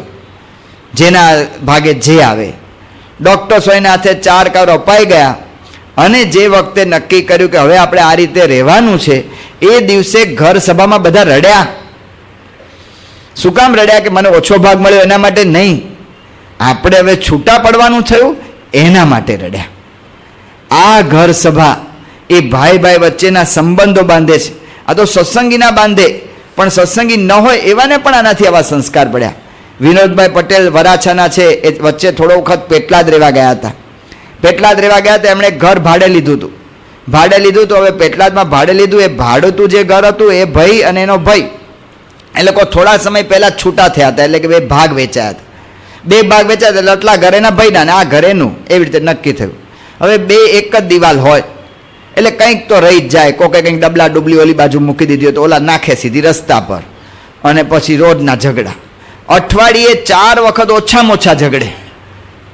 જેના ભાગે જે આવે. ડૉક્ટર સ્વામીના હાથે 4 કવર અપાઈ ગયા અને જે વખતે નક્કી કર્યું કે હવે આપણે આ રીતે રહેવાનું છે, એ દિવસે ઘર સભામાં બધા રડ્યા. શું કામ રડ્યા? કે મને ઓછો ભાગ મળ્યો એના માટે નહીં, આપણે હવે છૂટા પડવાનું થયું એના માટે રડ્યા. આ ઘર સભા એ ભાઈ વચ્ચેના સંબંધો બાંધે છે. આ તો સત્સંગીના બાંધે, પણ સત્સંગી ન હોય એવાને પણ આનાથી આવા સંસ્કાર પડ્યા. વિનોદભાઈ પટેલ વરાછાના છે, એ વચ્ચે થોડો વખત પેટલાદ રહેવા ગયા હતા. એમણે ઘર ભાડે લીધું હતું. હવે પેટલાદમાં ભાડે લીધું, એ ભાડું જે ઘર હતું એ ભાઈ અને એનો ભાઈ એ લોકો થોડા સમય પહેલા છૂટા થયા હતા, એટલે કે 2 ભાગ વેચાયા હતા. 2 ભાગ વેચાયા એટલે આટલા ઘરેના ભાઈના ને આ ઘરેનું, એવી રીતે નક્કી થયું. હવે 2 એક જ દિવાલ હોય એટલે કંઈક તો રહી જ જાય. કોકે કંઈક ડબલા ડુબલી ઓલી બાજુ મૂકી દીધી હોય તો ઓલા નાખે સીધી રસ્તા પર, અને પછી રોજના ઝઘડા. અઠવાડિયે 4 વખત ઓછામાં ઓછા ઝઘડે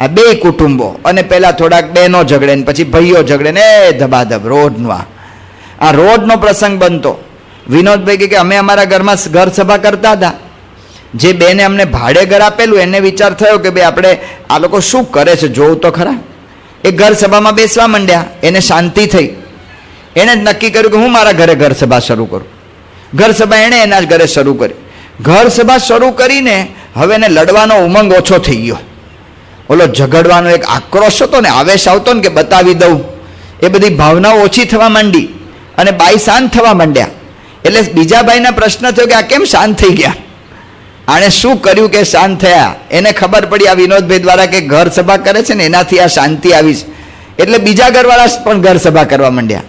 આ 2 કુટુંબો, અને પહેલા થોડાક બહેનો ઝઘડે ને પછી ભાઈઓ ઝઘડે ને ધબાધબ રોજનું આ રોજનો પ્રસંગ બનતો. વિનોદભાઈ કે અમે અમારા ઘરમાં ઘર સભા કરતા હતા. જે બેને અમને ભાડે ઘર આપેલું એને વિચાર થયો કે ભાઈ આપણે આ લોકો શું કરે છે જોવું તો ખરા. એ ઘર સભામાં બેસવા માંડ્યા, એને શાંતિ થઈ. એણે જ નક્કી કર્યું કે હું મારા ઘરે ઘર સભા શરૂ કરું. ઘર સભા એણે એના જ ઘરે શરૂ કરી. ઘર સભા શરૂ કરીને હવે એને લડવાનો ઉમંગ ઓછો થઈ ગયો. ઓલો ઝઘડવાનો એક આક્રોશ હતો ને, આવેશ આવતો ને કે બતાવી દઉં, એ બધી ભાવનાઓ ઓછી થવા માંડી અને બાઈ શાંત થવા માંડ્યા. એટલે બીજા ભાઈના પ્રશ્ન થયો કે આ કેમ શાંત થઈ ગયા, આણે શું કર્યું કે શાંત થયા? એને ખબર પડી આ વિનોદભાઈ દ્વારા કે ઘર સભા કરે છે ને એનાથી આ શાંતિ આવી છે. એટલે બીજા ઘરવાળા પણ ઘર સભા કરવા માંડ્યા.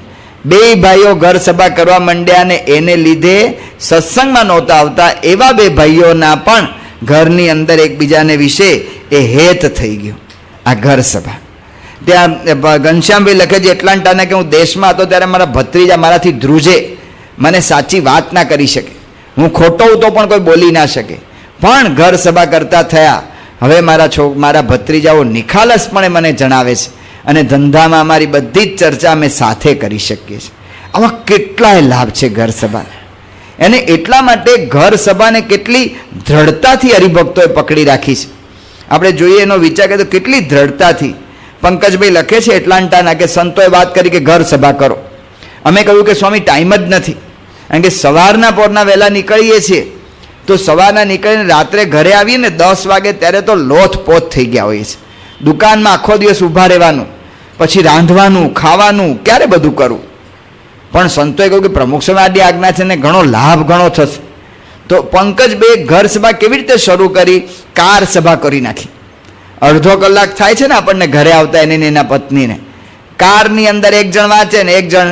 2 ભાઈઓ ઘર સભા કરવા માંડ્યા ને એને લીધે સત્સંગમાં નહોતા આવતા એવા 2 ભાઈઓના પણ ઘરની અંદર એકબીજાને વિશે એ હેત થઈ ગયો. આ ઘર સભા ત્યાં ઘનશ્યામભાઈ લખે છે એટલાન્ટાના કે હું દેશમાં હતો ત્યારે મારા ભત્રીજા મારાથી ધ્રુજે, મને સાચી વાત ના કરી શકે, હું ખોટો હું તો પણ કોઈ બોલી ના શકે. પણ ઘર સભા કરતા થયા. હવે મારા ભત્રીજાઓ નિખાલસપણે મને જણાવે છે અને ધંધામાં અમારી બધી જ ચર્ચા અમે સાથે કરી શકીએ છીએ. આવા કેટલાય લાભ છે ઘર સભા. અને એટલા માટે ઘર સભાને કેટલી દ્રઢતાથી હરિભક્તોએ પકડી રાખી છે. આપણે જોઈએ એનો વિચાર કરીએ તો કેટલી દ્રઢતાથી. પંકજભાઈ લખે છે એટલાન્ટાના કે સંતોએ વાત કરી કે ઘર સભા કરો. અમે કહ્યું કે સ્વામી ટાઈમ જ નથી, કારણ કે સવારના પોરના વહેલા નીકળીએ છીએ તો સવારના નીકળીને રાત્રે ઘરે આવીએ ને 10 વાગે ત્યારે તો લોથપોથ થઈ ગયા હોઈએ છે. દુકાનમાં આખો દિવસ ઊભા રહેવાનું, પછી રાંધવાનું, ખાવાનું, ક્યારે બધું કરવું. પણ સંતોએ કહ્યું કે પ્રમુખ સ્વામી આડી આજ્ઞા છે ને ઘણો લાભ ઘણો થશે. તો પંકજભાઈ ઘર સભા કેવી રીતે શરૂ કરી? કાર સભા કરી નાખી. અડધો કલાક થાય છે ને આપણને ઘરે આવતા એને ને એના પત્નીને, કારની અંદર એક જણ વાંચે ને એક જણ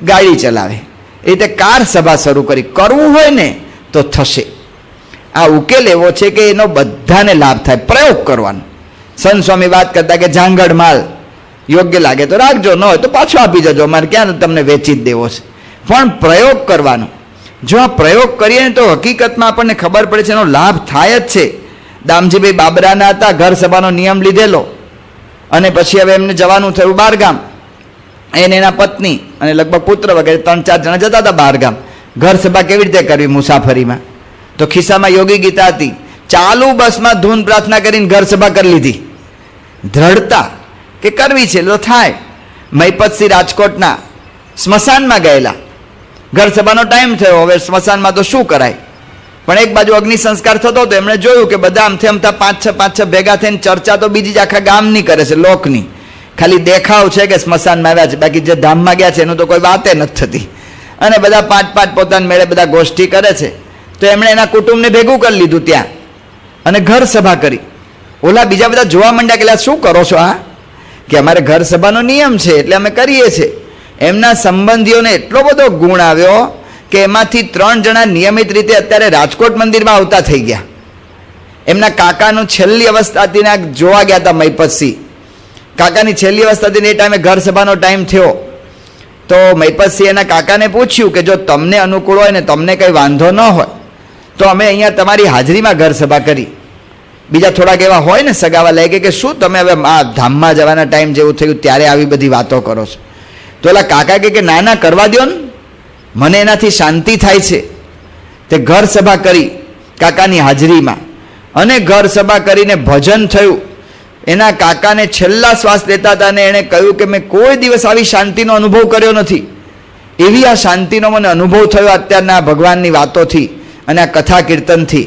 ગાડી ચલાવે, એ રીતે કાર સભા શરૂ કરી. કરવું હોય ને તો થશે. આ ઉકેલ એવો છે કે એનો બધાને લાભ થાય. પ્રયોગ કરવાનો. સંત સ્વામી વાત કરતા કે જાંગડ માલ યોગ્ય લાગે તો રાખજો, ન હોય તો પાછો આપી જજો, અમારે ક્યાં તમને વેચી જ દેવો છે. પણ પ્રયોગ કરવાનો. જો આ પ્રયોગ કરીએ ને તો હકીકતમાં આપણને ખબર પડે છે એનો લાભ થાય જ છે. દામજીભાઈ બાબરાના હતા, ઘર સભાનો નિયમ લીધેલો અને પછી હવે એમને જવાનું થયું બહારગામ. એને એના પત્ની અને લગભગ પુત્ર વગેરે 3-4 જણા જતા હતા બહારગામ. ઘર સભા કેવી રીતે કરવી મુસાફરીમાં? તો ખિસ્સામાં યોગી ગીતા હતી, ચાલુ બસમાં ધૂન પ્રાર્થના કરીને ઘર સભા કરી લીધી. દ્રઢતા કે કરવી છે તો થાય. મહિપતસિંહ રાજકોટના સ્મશાનમાં ગયેલા, ઘર સભાનો ટાઈમ થયો, હવે સ્મશાનમાં તો શું કરાય, પણ એક બાજુ અગ્નિ સંસ્કાર થતો હતો. એમણે જોયું કે બધા આમથી આમતા 5-6 ભેગા થઈને ચર્ચા તો બીજી જ આખા ગામની કરે છે, લોકની. ખાલી દેખાવ છે કે સ્મશાનમાં આવ્યા છે, બાકી જે ધામમાં ગયા છે એનું તો કોઈ વાતે નથી થતી. અને બધા 5-5 પોતાના મેળે બધા ગોષ્ઠી કરે છે. તો એમણે એના કુટુંબને ભેગું કરી લીધું ત્યાં અને ઘર સભા કરી. ઓલા બીજા બધા જોવા માંડ્યા કે શું કરો છો? હા, કે અમારે ઘર સભાનો નિયમ છે એટલે અમે કરીએ છીએ. એમના સંબંધીઓને એટલો બધો ગુણ આવ્યો કે એમાંથી 3 જણા નિયમિત રીતે અત્યારે રાજકોટ મંદિરમાં આવતા થઈ ગયા. એમના કાકાનું છેલ્લી અવસ્થા હતી ને જોવા ગયા હતા મહિપતસિંહ. કાકાની છેલ્લી અવસ્થા હતી ને એ ટાઈમે ઘર સભાનો ટાઈમ થયો. તો મહિપતસિંહ એના કાકાને પૂછ્યું કે જો તમને અનુકૂળ હોય ને તમને કંઈ વાંધો ન હોય તો અમે અહીંયા તમારી હાજરીમાં ઘર સભા કરી. બીજા થોડાક એવા હોય ને સગાવા લાગે કે શું તમે હવે આ ધામમાં જવાના ટાઈમ જેવું થયું ત્યારે આવી બધી વાતો કરો છો? તો ઓલા કાકા કે ના ના કરવા દો ને, મને એનાથી શાંતિ થાય છે. તે ઘર સભા કરી કાકાની હાજરીમાં અને ઘર સભા કરીને ભજન થયું. એના કાકાને છેલ્લા શ્વાસ લેતા હતા અને એણે કહ્યું કે મેં કોઈ દિવસ આવી શાંતિનો અનુભવ કર્યો નથી. એવી આ શાંતિનો મને અનુભવ થયો અત્યારના ભગવાનની વાતોથી અને આ કથા કીર્તનથી.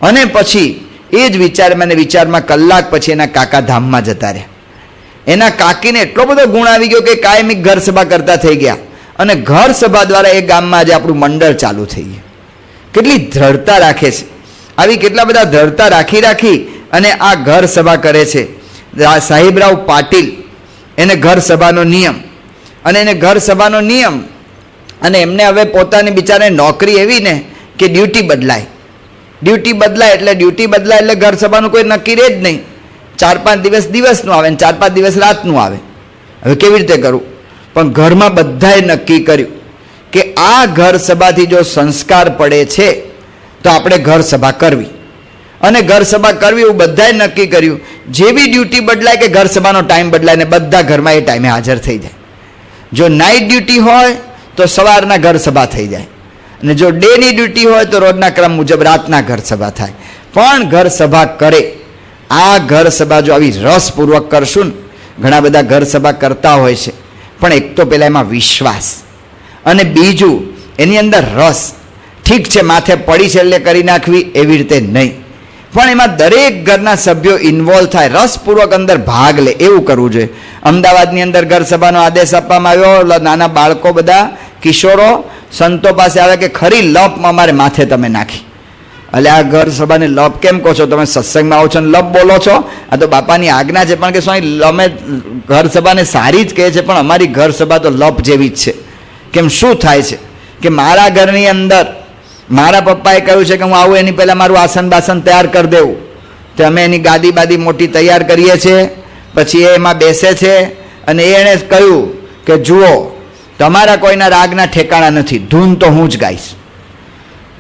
અને પછી એ જ વિચારમાં કલાક પછી એના કાકા ધામમાં જતા રહ્યા. એના કાકીને એટલો બધો ગુણ આવી ગયો કે કાયમી ઘર સભા કરતા થઈ ગયા અને ઘર સભા દ્વારા એ ગામમાં આજે આપણું મંડળ ચાલુ થઈ ગયું. કેટલી દ્રઢતા રાખે છે! આવી કેટલા બધા દ્રઢતા રાખી અને આ ઘર સભા કરે છે. સાહેબરાવ પાટીલ, એને ઘર સભાનો નિયમ અને એને ઘર સભાનો નિયમ અને એમને હવે પોતાની બિચારે નોકરી એવી ને કે ડ્યુટી બદલાય એટલે ઘર સભાનું કોઈ નક્કી રહે જ નહીં. 4-5 દિવસ દિવસનું આવે ને 4-5 દિવસ રાતનું આવે. હવે કેવી રીતે કરવું? પણ ઘરમાં બધાએ નક્કી કર્યું કે આ ઘર સભાથી જો સંસ્કાર પડે છે તો આપણે ઘર સભા કરવી. અને ઘર સભા કરવી એવું બધાએ નક્કી કર્યું. જેવી ડ્યુટી બદલાય કે ઘર સભાનો ટાઈમ બદલાય ને બધા ઘરમાં એ ટાઈમે હાજર થઈ જાય. જો નાઇટ ડ્યુટી હોય તો સવારના ઘર સભા થઈ જાય અને જો ડેની ડ્યુટી હોય તો રોજના ક્રમ મુજબ રાતના ઘર સભા થાય. પણ ઘર સભા કરે. આ ઘર સભા જો આવી રસપૂર્વક કરશું ને, ઘણા બધા ઘર સભા કરતા હોય છે પણ એક તો પહેલાં એમાં વિશ્વાસ અને બીજું એની અંદર રસ. ઠીક છે માથે પડી છે એટલે કરી નાખવી એવી રીતે નહીં, પણ એમાં દરેક ઘરના સભ્યો ઇન્વોલ્વ થાય, રસપૂર્વક અંદર ભાગ લે એવું કરવું જોઈએ. અમદાવાદની અંદર ઘર સભાનો આદેશ આપવામાં આવ્યો. નાના બાળકો બધા કિશોરો સંતો પાસે આવે કે ખરી લપ અમારે માથે તમે નાખી. એટલે આ ઘર સભાને લપ કેમ કહો છો? તમે સત્સંગમાં આવો છો ને લપ બોલો છો? આ તો બાપાની આજ્ઞા છે. પણ કે સ્વામી અમે ઘર સભાને સારી જ કહે છે પણ અમારી ઘર સભા તો લપ જેવી જ છે. કેમ, શું થાય છે કે મારા ઘરની અંદર મારા પપ્પાએ કહ્યું છે કે હું આવું એની પહેલાં મારું આસન બાસન તૈયાર કરી દેવું. તો અમે એની ગાદી બાદી મોટી તૈયાર કરીએ છીએ. પછી એ એમાં બેસે છે અને એણે કહ્યું કે જુઓ તમારા કોઈના રાગના ઠેકાણા નથી, ધૂન તો હું જ ગાઈશ.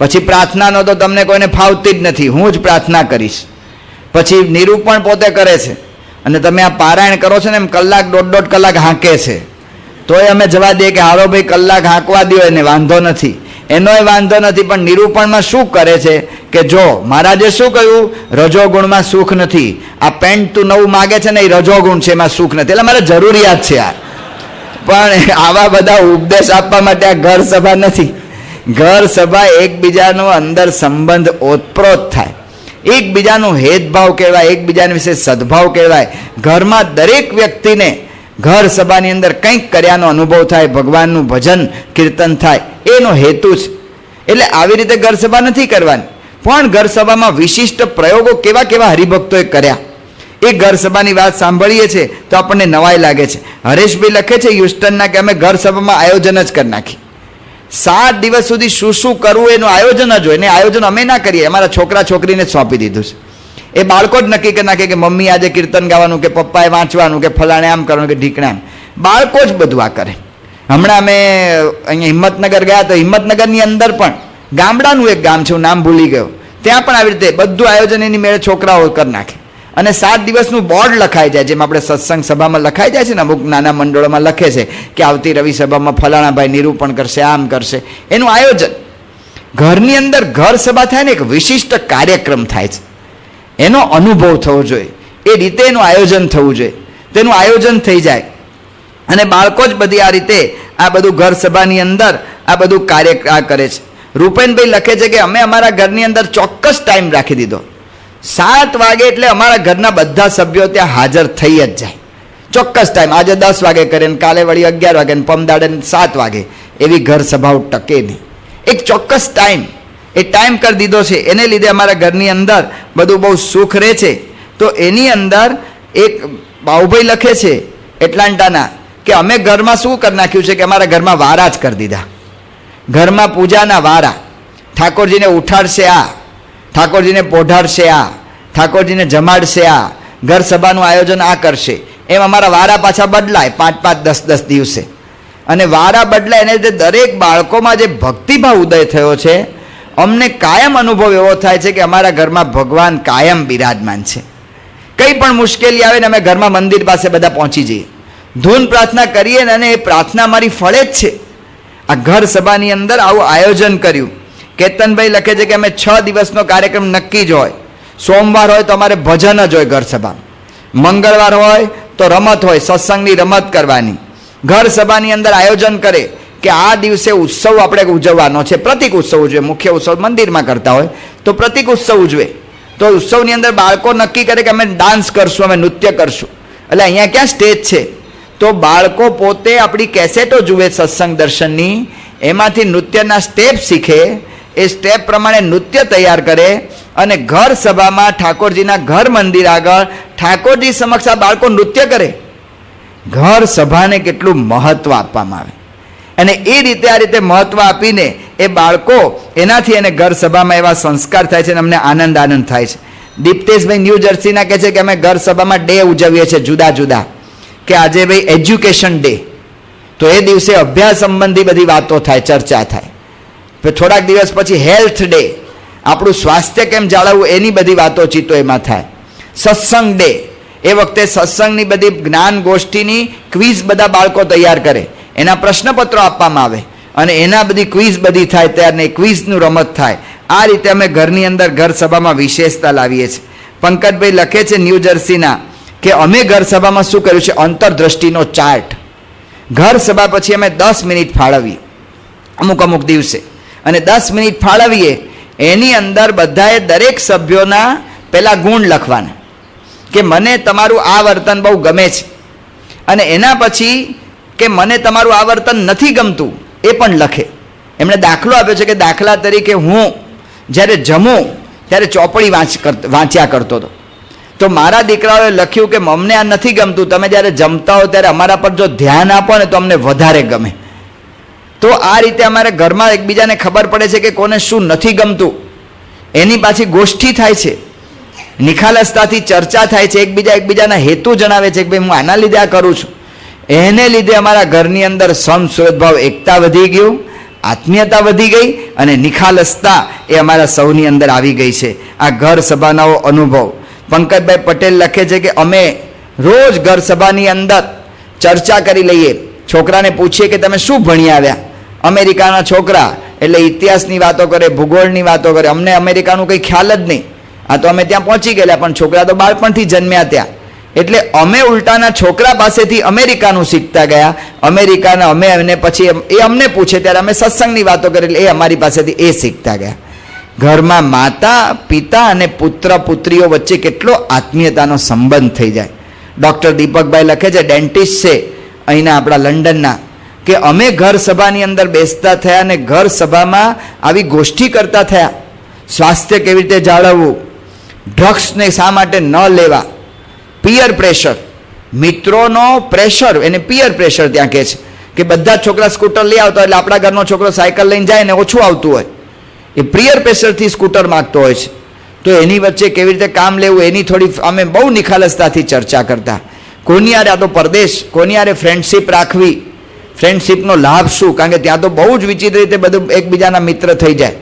પછી પ્રાર્થનાનો તો તમને કોઈને ફાવતી જ નથી, હું જ પ્રાર્થના કરીશ. પછી નિરૂપણ પોતે કરે છે અને તમે આ પારાયણ કરો છો ને એમ કલાક 1.5 કલાક હાંકે છે. તોય અમે જવા દઈએ કે હારો ભાઈ કલાક હાંકવા દો એને, વાંધો નથી, એનોય વાંધો નથી. પણ નિરૂપણમાં શું કરે છે કે જો મહારાજે શું કહ્યું, રજોગુણમાં સુખ નથી. આ પેન્ટ તું નવું માગે છે ને એ રજોગુણ છે, એમાં સુખ નથી, એટલે મારે જરૂરિયાત છે આ. પણ આવા બધા ઉપદેશ આપવા માટે આ ઘર સભા નથી. ઘર સભા એકબીજાનો અંદર સંબંધ ઓતપ્રોત થાય, એકબીજાનો હેદભાવ કહેવાય, એકબીજાને વિશે સદભાવ કહેવાય. ઘરમાં દરેક વ્યક્તિને ઘર સભાની અંદર કંઈક કર્યાનો અનુભવ થાય, ભગવાનનું ભજન કીર્તન થાય, એનો હેતુ છે. એટલે આવી રીતે ઘર સભા નથી કરવાની, પણ ઘર સભામાં વિશિષ્ટ પ્રયોગો કેવા કેવા હરિભક્તોએ કર્યા એ ઘર સભાની વાત સાંભળીએ છીએ તો આપણને નવાઈ લાગે છે. હરેશભાઈ લખે છે હ્યુસ્ટનના કે અમે ઘર સભામાં આયોજન જ કરી નાખી. 7 દિવસ સુધી શું શું કરવું એનું આયોજન જ હોય ને, આયોજન અમે ના કરીએ, અમારા છોકરા છોકરીને જ સોંપી દીધું છે. એ બાળકો જ નક્કી કરી નાખે કે મમ્મી આજે કીર્તન ગાવાનું, કે પપ્પાએ વાંચવાનું, કે ફલાણે આમ કરવાનું, કે ઢીકણા આમ. બાળકો જ બધું આ કરે. હમણાં અમે અહીંયા હિંમતનગર ગયા તો હિંમતનગરની અંદર પણ ગામડાનું એક ગામ છે, હું નામ ભૂલી ગયો, ત્યાં પણ આવી રીતે બધું આયોજન એની મેળે છોકરાઓ કરી નાખે અને 7 દિવસનું બોર્ડ લખાઈ જાય, જેમ આપણે સત્સંગ સભામાં લખાઈ જાય છે ને, અમુક નાના મંડળોમાં લખે છે કે આવતી રવિ સભામાં ફલાણાભાઈ નિરૂપણ કરશે, આમ કરશે. એનું આયોજન ઘરની અંદર ઘર સભા થાય ને, એક વિશિષ્ટ કાર્યક્રમ થાય છે, એનો અનુભવ થવો જોઈએ, એ રીતે એનું આયોજન થવું જોઈએ. તેનું આયોજન થઈ જાય અને બાળકો જ બધી આ રીતે આ બધું ઘર સભાની અંદર આ બધું કાર્ય કરે છે. રૂપેનભાઈ લખે છે કે અમે અમારા ઘરની અંદર ચોક્કસ ટાઈમ રાખી દીધો, 7 વાગે એટલે અમારા ઘરના બધા સભ્યો ત્યાં હાજર થઈ જ જાય. ચોક્કસ ટાઈમ, આજે 10 વાગે કરે ને કાલે વળી 11 વાગે ને પમદાડે 7 વાગે, એવી ઘર સભાઓ ટકે નહીં. એક ચોક્કસ ટાઈમ એ ટાઈમ કરી દીધો છે, એને લીધે અમારા ઘરની અંદર બધું બહુ સુખ રહે છે. તો એની અંદર એક બાઉભાઈ લખે છે એટલાન્ટાના કે અમે ઘરમાં શું કરી નાખ્યું છે કે અમારા ઘરમાં વારા જ કરી દીધા. ઘરમાં પૂજાના વારા, ઠાકોરજીને ઉઠાડશે આ, ઠાકોરજીને પોઢાડશે આ, ઠાકોરજીને જમાડશે આ, ઘર સભાનું આયોજન આ કરશે, એમ અમારા વારા પાછા બદલાય 5-5, 10-10 દિવસે. અને વારા બદલાય એને લીધે દરેક બાળકોમાં જે ભક્તિભાવ ઉદય થયો છે, અમને કાયમ અનુભવ એવો થાય છે કે અમારા ઘરમાં ભગવાન કાયમ બિરાજમાન છે. કંઈ પણ મુશ્કેલી આવે ને અમે ઘરમાં મંદિર પાસે બધા પહોંચી જઈએ, ધૂન પ્રાર્થના કરીએ ને, અને એ પ્રાર્થના મારી ફળે જ છે. આ ઘર સભાની અંદર આવું આયોજન કર્યું. કેતનભાઈ લખે છે કે અમે 6 દિવસનો કાર્યક્રમ નક્કી જ હોય. સોમવાર હોય તો અમારે ભજન જ હોય ઘર સભા, મંગળવાર હોય તો રમત હોય, સત્સંગની રમત કરવાની. ઘર સભાની અંદર આયોજન કરે કે આ દિવસે ઉત્સવ આપણે ઉજવવાનો છે, પ્રતિક ઉત્સવ ઉજવે. મુખ્ય ઉત્સવ મંદિરમાં કરતા હોય તો પ્રતિક ઉત્સવ ઉજવે. તો ઉત્સવની અંદર બાળકો નક્કી કરે કે અમે ડાન્સ કરશું, અમે નૃત્ય કરશું. એટલે અહીંયા ક્યાં સ્ટેજ છે, તો બાળકો પોતે આપણી કેસેટો જુએ સત્સંગ દર્શનની, એમાંથી નૃત્યના સ્ટેપ શીખે, એ સ્ટેપ પ્રમાણે નૃત્ય તૈયાર કરે અને ઘર સભામાં ઠાકોરજીના ઘર મંદિર આગળ ઠાકોરજી સમક્ષ આ બાળકો નૃત્ય કરે. ઘર સભાને કેટલું મહત્વ આપવામાં આવે, અને એ રીતે આ રીતે મહત્વ આપીને એ બાળકો એનાથી એને ઘર સભામાં એવા સંસ્કાર થાય છે અને અમને આનંદ થાય છે. દીપ્તેશભાઈ ન્યૂ જર્સીના કહે છે કે અમે ઘર સભામાં ડે ઉજવીએ છીએ જુદા જુદા, કે આજે ભાઈ એજ્યુકેશન ડે, તો એ દિવસે અભ્યાસ સંબંધી બધી વાતો થાય, ચર્ચા થાય. થોડાક દિવસ પછી હેલ્થ ડે, આપણું સ્વાસ્થ્ય કેમ જાળવવું એની બધી વાતો ચીતો એમાં થાય. સત્સંગ ડે, એ વખતે સત્સંગની બધી જ્ઞાન ગોષ્ઠીની ક્વિઝ બધા બાળકો તૈયાર કરે, એના પ્રશ્નપત્રો આપવામાં આવે અને એના બધી ક્વિઝ બધી થાય તૈયાર, ને ક્વિઝનું રમત થાય. આ રીતે અમે ઘરની અંદર ઘર સભામાં વિશેષતા લાવીએ છીએ. પંકજભાઈ લખે છે ન્યૂ જર્સીના કે અમે ઘર સભામાં શું કર્યું છે, અંતરદ્રષ્ટિનો ચાર્ટ. ઘર સભા પછી અમે 10 મિનિટ ફાળવીએ અમુક દિવસે, અને 10 મિનિટ ફાળવીએ. એની અંદર બધાએ દરેક સભ્યોના પહેલાં ગુણ લખવાના કે મને તમારું આ વર્તન બહુ ગમે છે, અને એના પછી કે મને તમારું આ વર્તન નથી ગમતું એ પણ લખે. એમણે દાખલો આપ્યો છે કે દાખલા તરીકે હું જ્યારે જમું ત્યારે ચોપડી વાંચ્યા કરતો હતો, તો મારા દીકરાઓએ લખ્યું કે અમને આ નથી ગમતું, તમે જ્યારે જમતા હો ત્યારે અમારા પર જો ધ્યાન આપો ને તો અમને વધારે ગમે. તો આ રીતે અમારે ઘરમાં એકબીજાને ખબર પડે છે કે કોને શું નથી ગમતું, એની પાછી ગોષ્ઠી થાય છે, નિખાલસતાથી ચર્ચા થાય છે, એકબીજાના હેતુ જણાવે છે કે ભાઈ હું આના લીધે આ કરું છું. એને લીધે અમારા ઘરની અંદર સમસુરતભાવ, એકતા વધી ગયું, આત્મીયતા વધી ગઈ, અને નિખાલસતા એ અમારા સૌની અંદર આવી ગઈ છે. આ ઘર સભાનો અનુભવ. પંકજભાઈ પટેલ લખે છે કે અમે રોજ ઘર સભાની અંદર ચર્ચા કરી લઈએ, છોકરાને પૂછીએ કે તમે શું ભણી આવ્યા. અમેરિકાના છોકરા એટલે ઇતિહાસની વાતો કરે, ભૂગોળની વાતો કરે, અમને અમેરિકાનું કંઈ ખ્યાલ જ નહીં. આ તો અમે ત્યાં પહોંચી ગયેલા, પણ છોકરા તો બાળપણથી જન્મ્યા ત્યાં, એટલે અમે ઉલટાના છોકરા પાસેથી અમેરિકાનું શીખતા ગયા. અમેરિકાના અમે એને પછી એ અમને પૂછે ત્યારે અમે સત્સંગની વાતો કરી, એટલે એ અમારી પાસેથી એ શીખતા ગયા. ઘરમાં માતા પિતા અને પુત્ર પુત્રીઓ વચ્ચે કેટલો આત્મીયતાનો સંબંધ થઈ જાય. ડૉક્ટર દીપકભાઈ લખે છે, ડેન્ટિસ્ટ છે અહીંના આપણા લંડનના, કે અમે ઘર સભાની અંદર બેસતા થયા અને ઘર સભામાં આવી ગોષ્ઠી કરતા થયા. સ્વાસ્થ્ય કેવી રીતે જાળવવું, ડ્રગ્સને શા માટે ન લેવા, પિયર પ્રેશર, મિત્રોનો પ્રેશર, એને પિયર પ્રેશર ત્યાં કહે છે કે બધા છોકરા સ્કૂટર લઈ આવતા એટલે આપણા ઘરનો છોકરો સાયકલ લઈને જાય ને ઓછું આવતું હોય, એ પિયર પ્રેશરથી સ્કૂટર માગતો હોય છે. તો એની વચ્ચે કેવી રીતે કામ લેવું એની થોડી અમે બહુ નિખાલસતાથી ચર્ચા કરતા. કોની યારે, આ તો પરદેશ, કોની યારે ફ્રેન્ડશીપ રાખવી, ફ્રેન્ડશીપનો લાભ શું, કારણ કે ત્યાં તો બહુ જ વિચિત્ર રીતે બધું એકબીજાના મિત્ર થઈ જાય.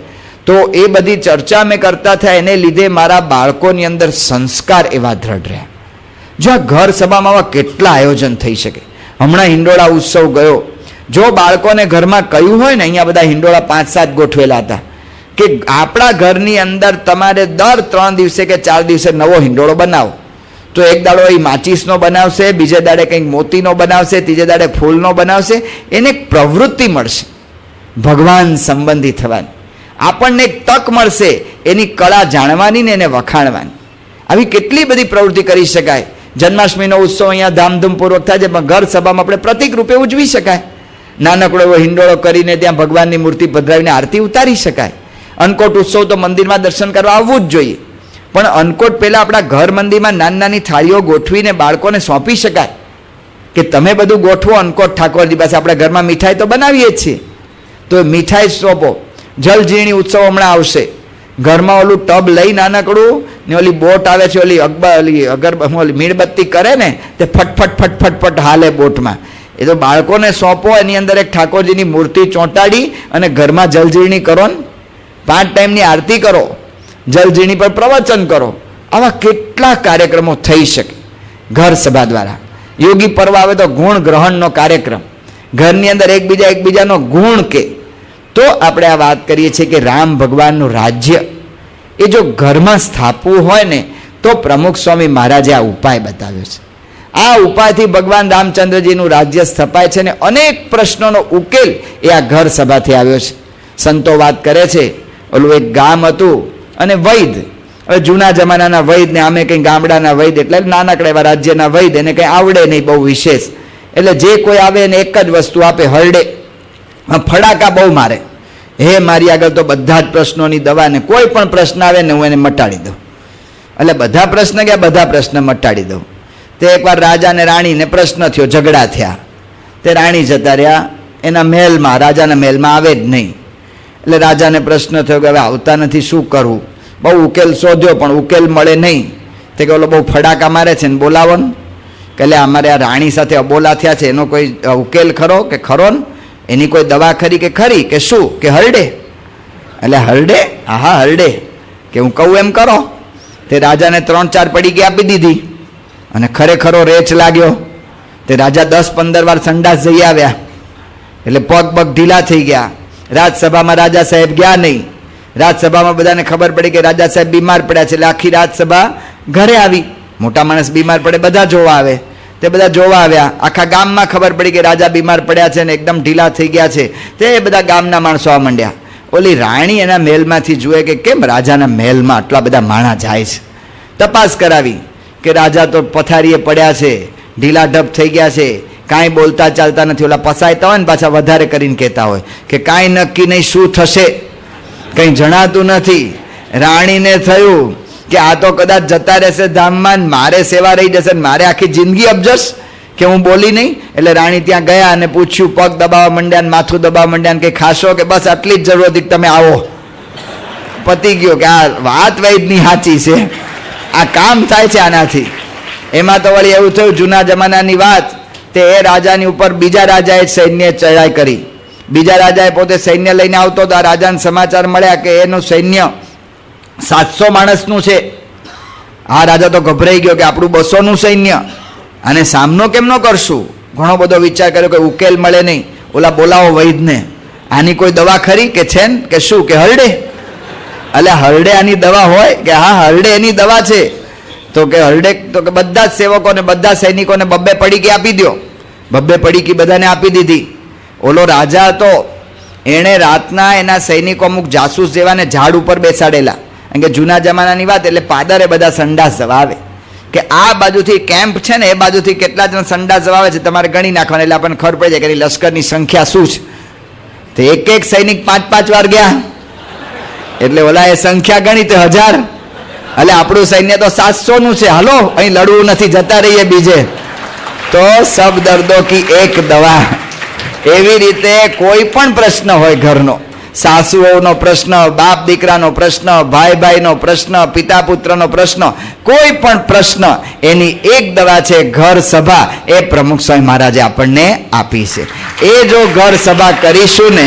તો એ બધી ચર્ચા મેં કરતા થયા, એને લીધે મારા બાળકોની અંદર સંસ્કાર એવા દ્રઢ રહ્યા. જો આ ઘર સભામાં આવા કેટલા આયોજન થઈ શકે. હમણાં હિંડોળા ઉત્સવ ગયો, જો બાળકોને ઘરમાં કહ્યું હોય ને, અહીંયા બધા હિંડોળા 5-7 ગોઠવેલા હતા કે આપણા ઘરની અંદર તમારે દર 3 દિવસે કે 4 દિવસે નવો હિંડોળો બનાવો. તો એક દાડો એ માચીસનો બનાવશે, બીજે દાડે કંઈક મોતીનો બનાવશે, ત્રીજે દાડે ફૂલનો બનાવશે. એને એક પ્રવૃત્તિ મળશે ભગવાન સંબંધી થવાની, આપણને એક તક મળશે એની કળા જાણવાની ને એને વખાણવાની. આવી કેટલી બધી પ્રવૃત્તિ કરી શકાય. જન્માષ્ટમીનો ઉત્સવ અહીંયા ધામધૂમપૂર્વક થાય છે, પણ ઘર સભામાં આપણે પ્રતિક રૂપે ઉજવી શકાય. નાનકડો એવો હિંડોળો કરીને ત્યાં ભગવાનની મૂર્તિ પધરાવીને આરતી ઉતારી શકાય. અન્નકોટ ઉત્સવ તો મંદિરમાં દર્શન કરવા આવવું જ જોઈએ, પણ અન્નકોટ પહેલાં આપણા ઘર મંદિરમાં નાની નાની થાળીઓ ગોઠવીને બાળકોને સોંપી શકાય કે તમે બધું ગોઠવો અન્નકોટ ઠાકોરજી પાસે. આપણે ઘરમાં મીઠાઈ તો બનાવીએ જ છીએ, તો મીઠાઈ સોંપો. જલઝીણી ઉત્સવ હમણાં આવશે, ઘરમાં ઓલું ટબ લઈ નાનકડું ને ઓલી બોટ આવે છે, ઓલી ઓલી મીણબત્તી કરે ને તે ફટફટ ફટફટ ફટ હાલે બોટમાં. એ તો બાળકોને સોંપો, એની અંદર એક ઠાકોરજીની મૂર્તિ ચોંટાડી અને ઘરમાં જલઝીણી કરો ને, 5 ટાઈમની આરતી કરો, જલઝીણી પર પ્રવચન કરો. આવા કેટલા કાર્યક્રમો થઈ શકે ઘર સભા દ્વારા. યોગી પર્વ આવે તો ગુણ ગ્રહણનો કાર્યક્રમ, ઘરની અંદર એકબીજાનો ગુણ કે. તો આપણે આ વાત કરીએ છીએ કે રામ ભગવાનનું રાજ્ય એ જો ઘરમાં સ્થાપવું હોય ને, તો પ્રમુખ સ્વામી મહારાજે આ ઉપાય બતાવ્યો છે. આ ઉપાયથી ભગવાન રામચંદ્રજીનું રાજ્ય સ્થપાય છે, ને અનેક પ્રશ્નોનો ઉકેલ એ આ ઘર સભાથી આવ્યો છે. સંતો વાત કરે છે, ઓલું એક ગામ હતું અને વૈદ, હવે જૂના જમાનાના વૈદ ને અમે કંઈ ગામડાના વૈદ, એટલે નાનકડા એવા રાજ્યના વૈદ, એને કંઈ આવડે નહીં બહુ વિશેષ, એટલે જે કોઈ આવે એને એક જ વસ્તુ આપે, હરડે. ફડાકા બહુ મારે, હે મારી આગળ તો બધા જ પ્રશ્નોની દવા, ને કોઈ પણ પ્રશ્ન આવે ને હું એને મટાડી દઉં. એટલે બધા પ્રશ્ન ગયા, બધા પ્રશ્ન મટાડી દઉં. તે એકવાર રાજા ને રાણીને પ્રશ્ન થયો, ઝઘડા થયા. તે રાણી જતા રહ્યા એના મહેલમાં, રાજાના મહેલમાં આવે જ નહીં. એટલે રાજાને પ્રશ્ન થયો કે હવે આવતા નથી, શું કરવું? બહુ ઉકેલ શોધ્યો પણ ઉકેલ મળે નહીં. તે કે ઓલો બહુ ફડાકા મારે છે ને, બોલાવો ને. કે એટલે અમારે આ રાણી સાથે અબોલા થયા છે, એનો કોઈ ઉકેલ ખરો કે ખરો ને? એની કોઈ દવા ખરી કે ખરી કે શું? કે હરડે. એટલે હરડે? હા હરડે. કે હું કહું એમ કરો. તે રાજાને 3-4 પડીકી આપી દીધી અને ખરેખરો રેચ લાગ્યો. તે રાજા 10-15 વાર સંડાસ જઈ આવ્યા, એટલે પગ ઢીલા થઈ ગયા. રાજસભામાં રાજા સાહેબ ગયા નહીં. રાજસભામાં બધાને ખબર પડી કે રાજા સાહેબ બીમાર પડ્યા છે, એટલે આખી રાજસભા ઘરે આવી. મોટા માણસ બીમાર પડે બધા જોવા આવે, તે બધા જોવા આવ્યા. આખા ગામમાં ખબર પડી કે રાજા બીમાર પડ્યા છે ને એકદમ ઢીલા થઈ ગયા છે. તે બધા ગામના માણસો આવવા માંડ્યા. ઓલી રાણી એના મહેલમાંથી જુએ કે કેમ રાજાના મહેલમાં આટલા બધા માણા જાય છે. તપાસ કરાવી કે રાજા તો પથારીએ પડ્યા છે, ઢીલા ઢપ થઈ ગયા છે, કાંઈ બોલતા ચાલતા નથી. ઓલા પસાયતા હોય ને પાછા વધારે કરીને કહેતા હોય કે કાંઈ નક્કી નહીં, શું થશે કંઈ જણાતું નથી. રાણીને થયું કે આ તો કદાચ જતા રહેશે ધામમાં, મારે સેવા રહી જશે, મારે આખી જિંદગી અબજસ કે હું બોલી નહીં. એટલે રાણી ત્યાં ગયા અને પૂછ્યું, પગ દબાવવા માંડ્યા, માથું દબાવવા માંડ્યા, કે ખાશો? કે બસ આટલી જ જરૂર હતી, તમે આવો. પતી ગયો કે આ વાત વૈદની સાચી છે, આ કામ થાય છે આનાથી. એમાં તો વળી એવું થયું, જૂના જમાનાની વાત, તે એ રાજાની ઉપર બીજા રાજાએ સૈન્ય ચડાઈ કરી. બીજા રાજાએ પોતે સૈન્ય લઈને આવતો તો આ રાજાને સમાચાર મળ્યા કે એનું સૈન્ય 700 માણસનું છે. આ રાજા તો ગભરાઈ ગયો કે આપણું 200નું સૈન્ય, અને સામનો કેમ ન કરશું? ઘણો બધો વિચાર કર્યો કે ઉકેલ મળે નહીં. ઓલા બોલાવો વૈદને, આની કોઈ દવા ખરી કે છે ને? કે શું? કે હરડે. એટલે હરડે આની દવા હોય? કે હા હરડે એની દવા છે. તો કે હરડે, તો કે બધા જ સેવકોને બધા સૈનિકોને 2 પડીકી આપી દો. 2 પડીકી બધાને આપી દીધી. ઓલો રાજા હતો, એણે રાતના એના સૈનિકો અમુક જાસૂસ જેવાને ઝાડ ઉપર બેસાડેલા, કારણ કે જૂના જમાનાની વાત એટલે પાદરે બધા સંડાસ જવા આવે કે આ બાજુથી કેમ્પ છે ને એ બાજુથી કેટલા જણ સંડાસ જવા આવે છે તમારે ગણી નાખવાના, એટલે આપણને ખબર પડી જાય કે એની લશ્કરની સંખ્યા શું છે. તો એક એક સૈનિક 5-5 વાર ગયા, એટલે ઓલા એ સંખ્યા ગણી તો 1000, એટલે આપણું સૈન્ય તો 700 છે. હાલો અહીં લડવું નથી, જતા રહીએ બીજે. તો સબ દર્દો કી એક દવા. એવી રીતે કોઈ પણ પ્રશ્ન હોય ઘરનો, સાસુઓનો પ્રશ્ન, બાપ દીકરાનો પ્રશ્ન, ભાઈ ભાઈનો પ્રશ્ન, પિતા પુત્રનો પ્રશ્ન, કોઈ પણ પ્રશ્ન એની એક દવા છે ઘર સભા. એ પ્રમુખ સ્વામી મહારાજે આપણને આપી છે. એ જો ઘર સભા કરીશું ને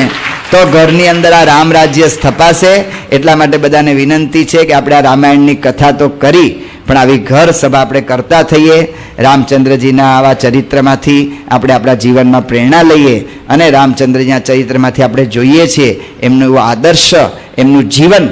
તો ઘરની અંદર આ રામ રાજ્ય સ્થપાશે. એટલા માટે બધાને વિનંતી છે કે આપણે આ રામાયણની કથા તો કરી, પણ આવી ઘર સભા આપણે કરતા થઈએ. રામચંદ્રજીના આવા ચરિત્રમાંથી આપણે આપણા જીવનમાં પ્રેરણા લઈએ અને રામચંદ્રજીના ચરિત્રમાંથી આપણે જોઈએ છીએ એમનું એવો આદર્શ, એમનું જીવન,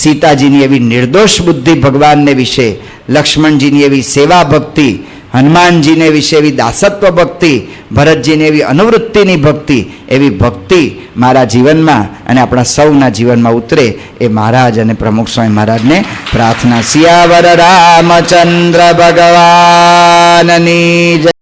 સીતાજીની એવી નિર્દોષ બુદ્ધિ ભગવાનને વિશે, લક્ષ્મણજીની એવી સેવા ભક્તિ, હનુમાનજીને વિશે એવી દાસત્વ ભક્તિ, ભરતજીની એવી અનુવૃત્તિની ભક્તિ, એવી ભક્તિ મારા જીવનમાં અને આપણા સૌના જીવનમાં ઉતરે એ મહારાજ અને પ્રમુખ સ્વામી મહારાજને પ્રાર્થના. સિયાવર રામચંદ્ર ભગવાનની જય.